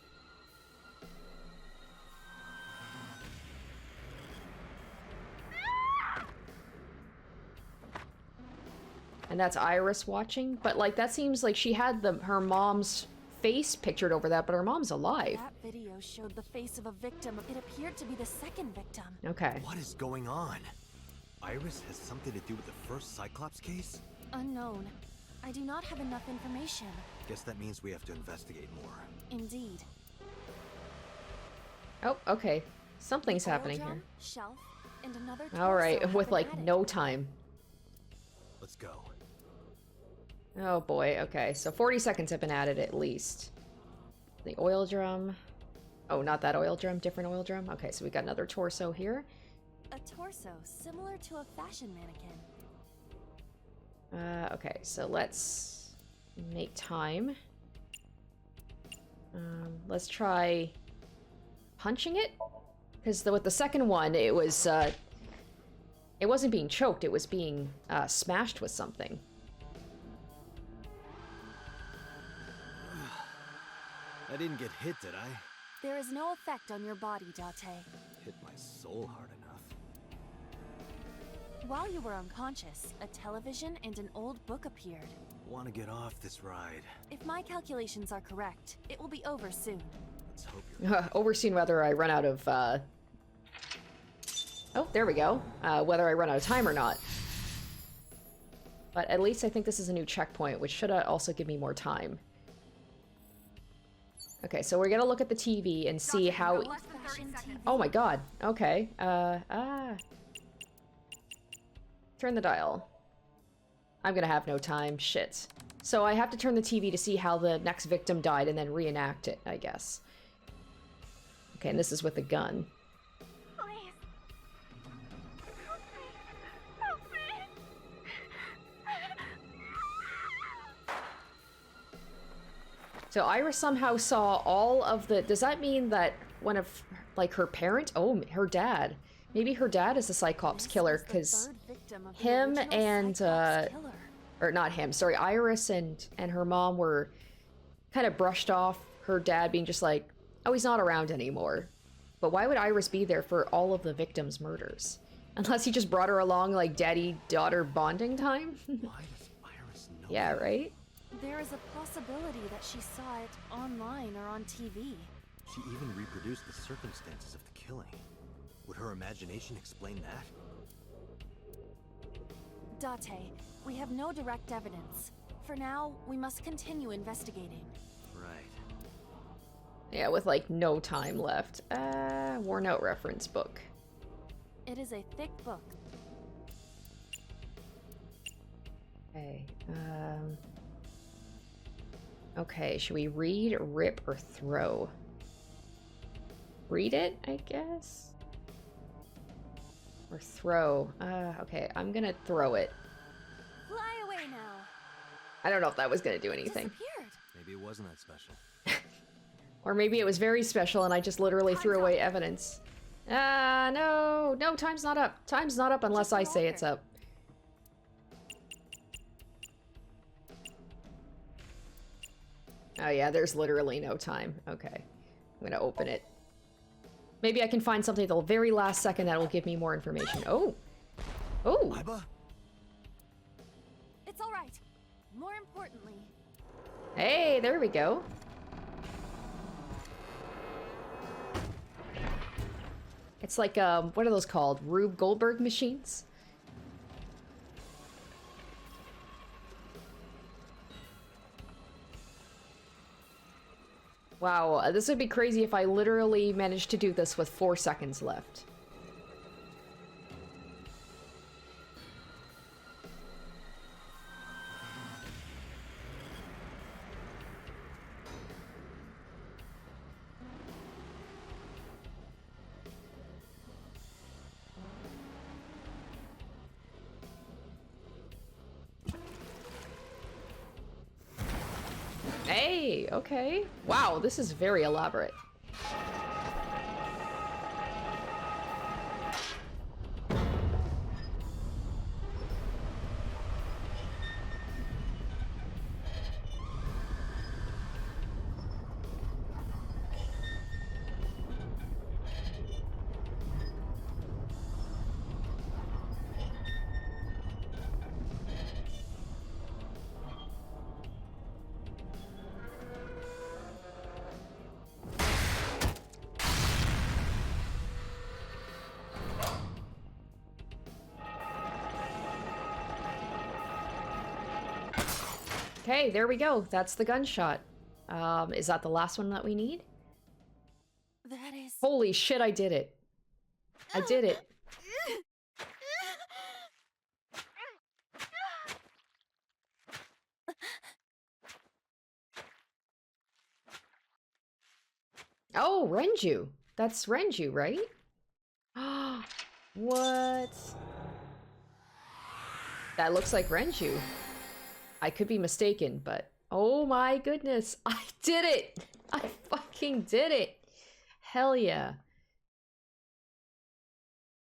that's Iris watching. But like that seems like she had her mom's face pictured over that, but her mom's alive. That video showed the face of a victim. It appeared to be the second victim. Okay. What is going on? Iris has something to do with the first Cyclops case? Unknown. I do not have enough information. Guess that means we have to investigate more. Indeed. Oh, okay. Something's happening here. Shelf, and another All right, torso with have like been added. no time. Let's go. Oh boy, okay. So 40 seconds have been added at least. The oil drum. Oh, not that oil drum, different oil drum. Okay, so we got another torso here. A torso similar to a fashion mannequin. Okay, so let's make time. Let's try punching it, because with the second one, it wasn't being choked; it was being smashed with something. I didn't get hit, did I? There is no effect on your body, Date. Hit my soul hard enough. While you were unconscious, a television and an old book appeared. Want to get off this ride? If my calculations are correct, it will be over soon. Let's hope you're Overseen whether I run out of, Oh, there we go. Whether I run out of time or not. But at least I think this is a new checkpoint, which should also give me more time. Okay, so we're gonna look at the TV and see how... Oh my god. Okay. Turn the dial. I'm gonna have no time. Shit. So I have to turn the TV to see how the next victim died and then reenact it, I guess. Okay, and this is with the gun. Please. Help me. So Iris somehow saw all of the... Does that mean that one of, like, her parent? Oh, her dad. Maybe her dad is the Cyclops killer, because him and, or not him, sorry, Iris and her mom were kind of brushed off her dad being just like, oh, he's not around anymore. But why would Iris be there for all of the victims' murders? Unless he just brought her along, like, daddy-daughter bonding time? Why does Iris know? Yeah, right? There is a possibility that she saw it online or on TV. She even reproduced the circumstances of the killing. Would her imagination explain that? Date, we have no direct evidence. For now, we must continue investigating. Right. Yeah, with, like, no time left. Worn out reference book. It is a thick book. Okay, okay, should we read, rip, or throw? Read it, I guess? Or throw. Okay, I'm gonna throw it. Fly away now. I don't know if that was gonna do anything. Disappeared. Maybe it wasn't that special. Or maybe it was very special and I just literally threw away evidence. No, time's not up. Time's not up unless I say it's up. Oh yeah, there's literally no time. Okay, I'm gonna open it. Maybe I can find something at the very last second that will give me more information. Oh! Oh! Iba? It's all right. More importantly... Hey, there we go. It's like, what are those called? Rube Goldberg machines? Wow, this would be crazy if I literally managed to do this with 4 seconds left. Hey, okay. Wow, this is very elaborate. Okay, there we go. That's the gunshot. Is that the last one that we need? That is... Holy shit, I did it. I did it. Oh, Renju. That's Renju, right? What? That looks like Renju. I could be mistaken, but oh my goodness, I did it! I fucking did it! Hell yeah.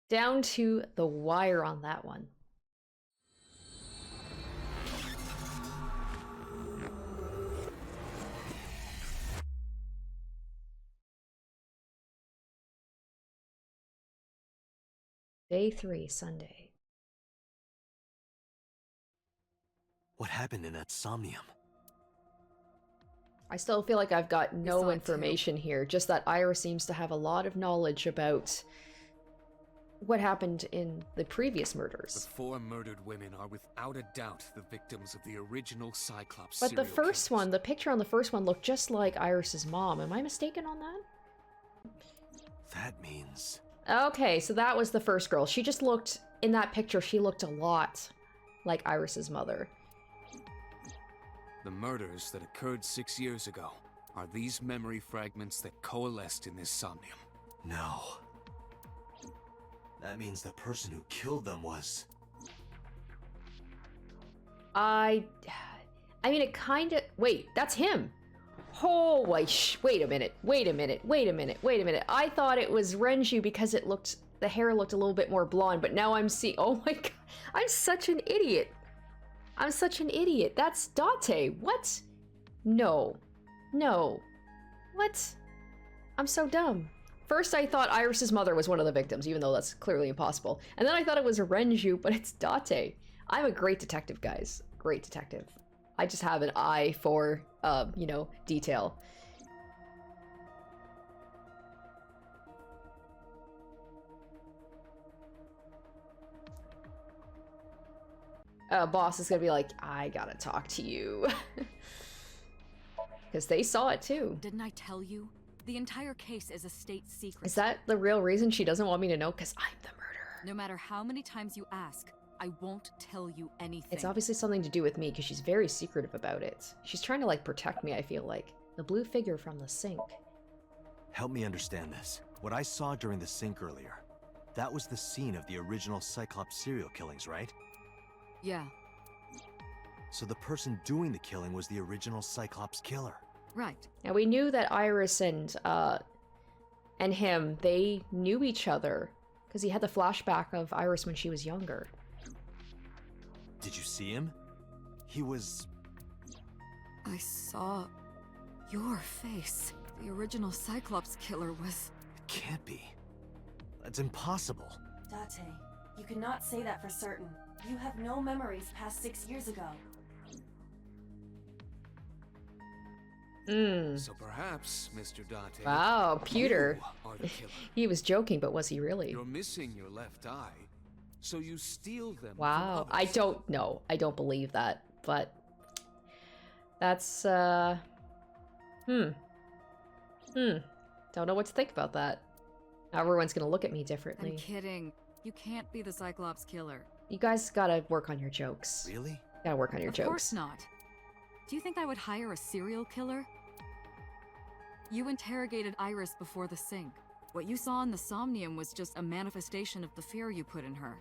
Down to the wire on that one. Day 3, Sunday. What happened in that Somnium? I still feel like I've got no information here, just that Iris seems to have a lot of knowledge about what happened in the previous murders. The 4 murdered women are without a doubt the victims of the original Cyclops But the serial first one, the picture on the first one looked just like Iris's mom. Am I mistaken on that? That means... Okay, so that was the first girl. She just looked, in that picture, she looked a lot like Iris's mother. The murders that occurred 6 years ago are these memory fragments that coalesced in this Somnium. No. That means the person who killed them was... I mean, it kind of... Wait, that's him! Oh, wait a minute, wait a minute, wait a minute, wait a minute. I thought it was Renju because it looked... The hair looked a little bit more blonde, but now I'm seeing... Oh my god, I'm such an idiot! I'm such an idiot. That's Date. What? No. No. What? I'm so dumb. First I thought Iris's mother was one of the victims, even though that's clearly impossible. And then I thought it was Renju, but it's Date. I'm a great detective, guys. Great detective. I just have an eye for, you know, detail. Boss is gonna be like, I gotta talk to you. Because they saw it too. Didn't I tell you? The entire case is a state secret. Is that the real reason she doesn't want me to know? Because I'm the murderer. No matter how many times you ask, I won't tell you anything. It's obviously something to do with me because she's very secretive about it. She's trying to like protect me, I feel like. The blue figure from the sink. Help me understand this. What I saw during the sink earlier, that was the scene of the original Cyclops serial killings, right? Yeah. So the person doing the killing was the original Cyclops killer. Right. Now we knew that Iris and him, they knew each other because he had the flashback of Iris when she was younger. Did you see him? He was... I saw your face. The original Cyclops killer was... It can't be. That's impossible. Date, you cannot say that for certain. You have no memories past 6 years ago. So perhaps, Mr. Date... Wow, Pewter. you are the killer. He was joking, but was he really? You're missing your left eye, so you steal them Wow, from I others. don't know. I don't believe that, but that's Don't know what to think about that. Everyone's gonna look at me differently. I'm kidding. You can't be the Cyclops killer. You guys gotta work on your jokes. Really? Gotta work on your jokes. Of course not. Do you think I would hire a serial killer? You interrogated Iris before the sink. What you saw in the Somnium was just a manifestation of the fear you put in her.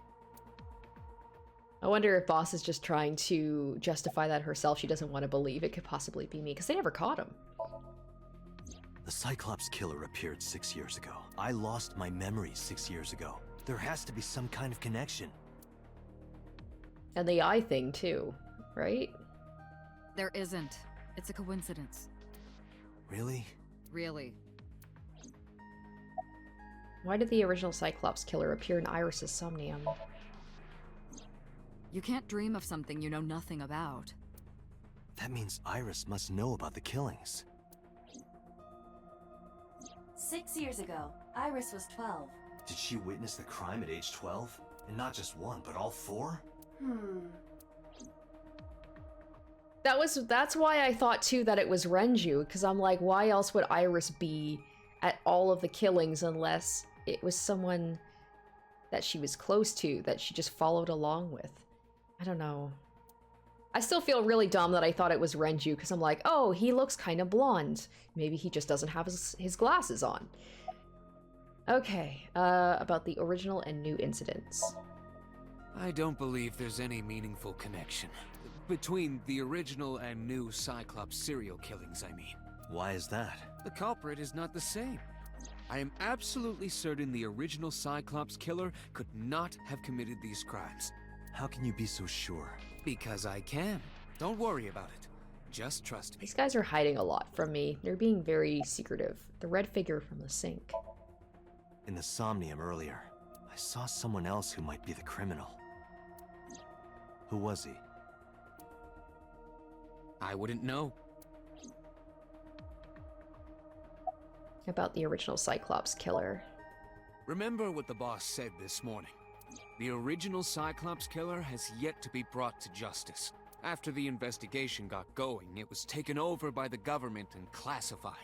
I wonder if Boss is just trying to justify that herself. She doesn't want to believe it could possibly be me, because they never caught him. The Cyclops killer appeared 6 years ago. I lost my memories 6 years ago. There has to be some kind of connection. And the eye thing, too, right? There isn't. It's a coincidence. Really? Really. Why did the original Cyclops killer appear in Iris's Somnium? You can't dream of something you know nothing about. That means Iris must know about the killings. 6 years ago, Iris was 12. Did she witness the crime at age 12? And not just one, but all 4? That's why I thought too that it was Renju, because I'm like, why else would Iris be at all of the killings unless it was someone that she was close to, that she just followed along with. I don't know. I still feel really dumb that I thought it was Renju, because I'm like, oh, he looks kind of blonde. Maybe he just doesn't have his glasses on. Okay, about the original and new incidents. I don't believe there's any meaningful connection between the original and new Cyclops serial killings, I mean. Why is that? The culprit is not the same. I am absolutely certain the original Cyclops killer could not have committed these crimes. How can you be so sure? Because I can. Don't worry about it. Just trust me. These guys are hiding a lot from me. They're being very secretive. The red figure from the sink. In the Somnium earlier, I saw someone else who might be the criminal. Who was he? I wouldn't know. About the original Cyclops killer. Remember what the boss said this morning. The original Cyclops killer has yet to be brought to justice. After the investigation got going, it was taken over by the government and classified.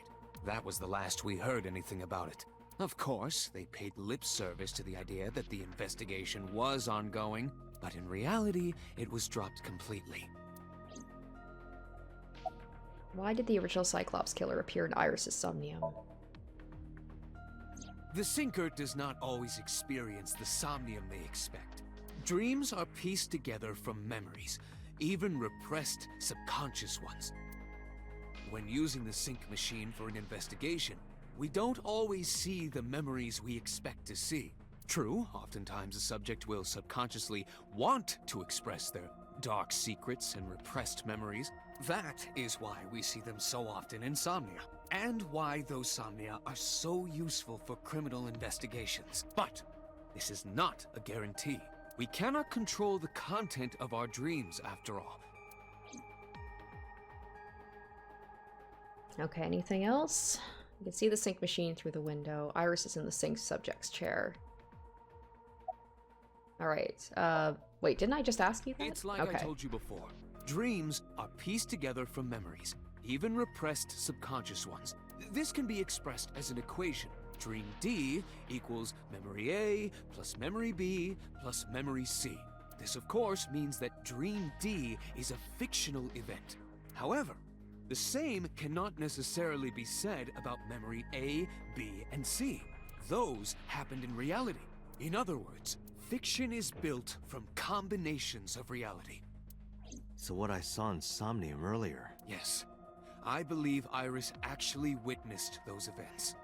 That was the last we heard anything about it. Of course, they paid lip service to the idea that the investigation was ongoing, but in reality, it was dropped completely. Why did the original Cyclops killer appear in Iris' Somnium? The Sinker does not always experience the Somnium they expect. Dreams are pieced together from memories, even repressed subconscious ones. When using the Sync machine for an investigation, we don't always see the memories we expect to see. True, oftentimes the subject will subconsciously want to express their dark secrets and repressed memories. That is why we see them so often in Somnia, and why those Somnia are so useful for criminal investigations. But this is not a guarantee. We cannot control the content of our dreams, after all. Okay, anything else? You can see the Sync machine through the window. Iris is in the Sync subject's chair. Alright, wait, didn't I just ask you that? It's like I told you before. Dreams are pieced together from memories, even repressed subconscious ones. This can be expressed as an equation. Dream D equals memory A plus memory B plus memory C. This, of course, means that Dream D is a fictional event. However, the same cannot necessarily be said about memory A, B, and C. Those happened in reality. In other words, fiction is built from combinations of reality. So what I saw in Somnium earlier... Yes. I believe Iris actually witnessed those events.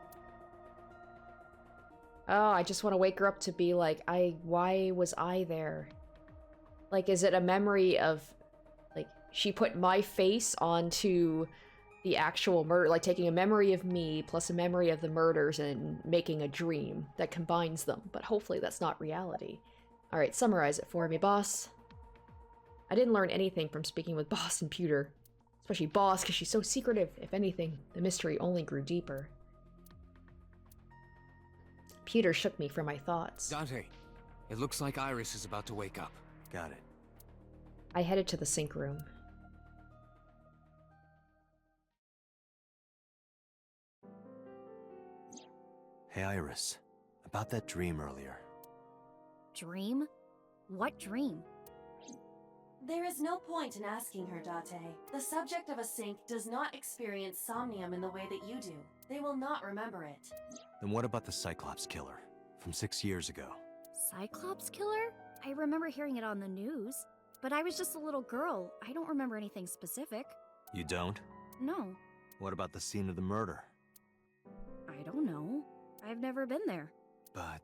Oh, I just want to wake her up to be like, why was I there? Like, is it a memory of, like, she put my face onto the actual murder, like taking a memory of me plus a memory of the murders and making a dream that combines them, but hopefully that's not reality. Alright, summarize it for me, boss. I didn't learn anything from speaking with Boss and Pewter. Especially Boss, because she's so secretive. If anything, the mystery only grew deeper. Pewter shook me from my thoughts. Dante, it looks like Iris is about to wake up. Got it. I headed to the Sync room. Hey Iris, about that dream earlier. Dream? What dream? There is no point in asking her, Date. The subject of a sync does not experience Somnium in the way that you do. They will not remember it. Then what about the Cyclops killer from 6 years ago? Cyclops killer? I remember hearing it on the news, but I was just a little girl. I don't remember anything specific. You don't? No. What about the scene of the murder? I don't know. I've never been there. But...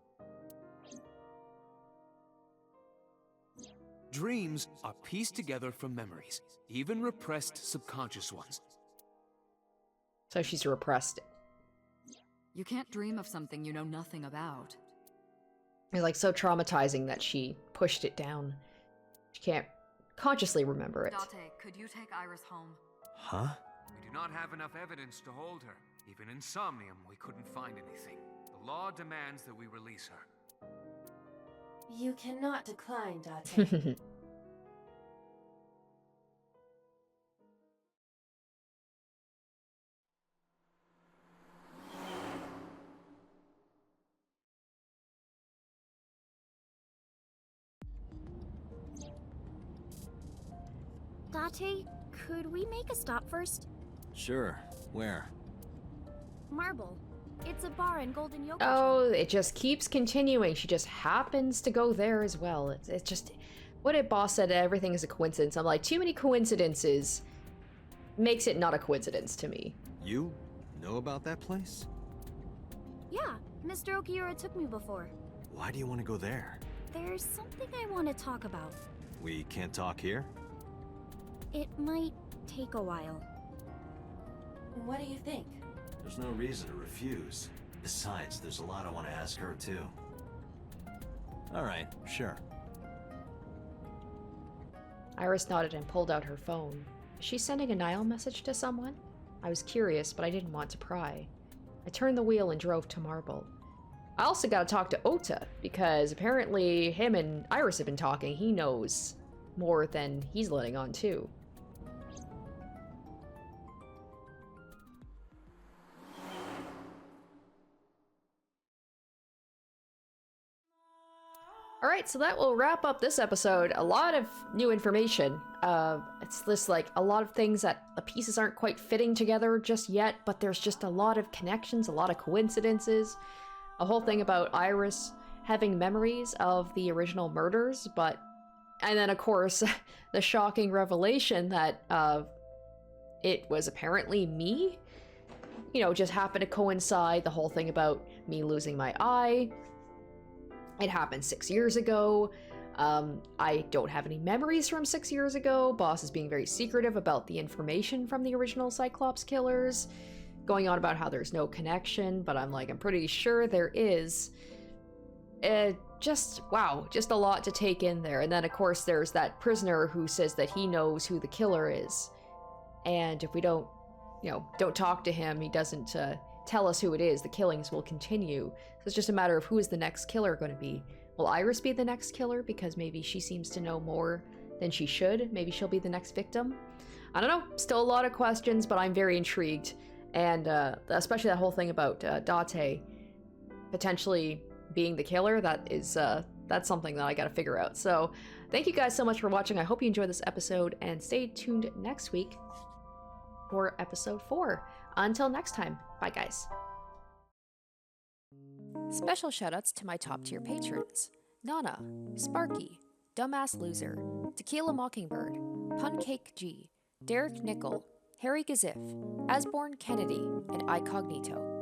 Dreams are pieced together from memories, even repressed subconscious ones. So she's repressed it. You can't dream of something you know nothing about. It's like so traumatizing that she pushed it down. She can't consciously remember it. Date, could you take Iris home? Huh? We do not have enough evidence to hold her. Even in Somnium, we couldn't find anything. The law demands that we release her. You cannot decline, Date. Date, could we make a stop first? Sure. Where? Marble. It's a bar in Golden Yoko. Oh, it just keeps continuing. She just happens to go there as well. It's just... What if boss said everything is a coincidence? I'm like, too many coincidences makes it not a coincidence to me. You know about that place? Yeah, Mr. Okiura took me before. Why do you want to go there? There's something I want to talk about. We can't talk here? It might take a while. What do you think? There's no reason to refuse. Besides, there's a lot I want to ask her, too. Alright, sure. Iris nodded and pulled out her phone. Is she sending a Nile message to someone? I was curious, but I didn't want to pry. I turned the wheel and drove to Marble. I also got to talk to Ota, because apparently him and Iris have been talking. He knows more than he's letting on, too. Alright, so that will wrap up this episode. A lot of new information. It's just like a lot of things that the pieces aren't quite fitting together just yet, but there's just a lot of connections, a lot of coincidences. A whole thing about Iris having memories of the original murders, but... And then, of course, the shocking revelation that it was apparently me. You know, just happened to coincide. The whole thing about me losing my eye. It happened 6 years ago. I don't have any memories from 6 years ago. Boss is being very secretive about the information from the original Cyclops killers. Going on about how there's no connection, but I'm pretty sure there is. Wow, just a lot to take in there. And then, of course, there's that prisoner who says that he knows who the killer is. And if we don't talk to him, he doesn't tell us who it is, the killings will continue. So it's just a matter of who is the next killer going to be. Will Iris be the next killer because maybe she seems to know more than she should? Maybe she'll be the next victim? I don't know. Still a lot of questions, but I'm very intrigued. And especially that whole thing about Date potentially being the killer, that's something that I gotta figure out. So thank you guys so much for watching. I hope you enjoyed this episode, and stay tuned next week for episode 4. Until next time, bye guys. Special shoutouts to my top tier patrons: Nana, Sparky, Dumbass Loser, Tequila Mockingbird, Puncake G, Derek Nickel, Harry Gazif, Asborn Kennedy, and Icognito.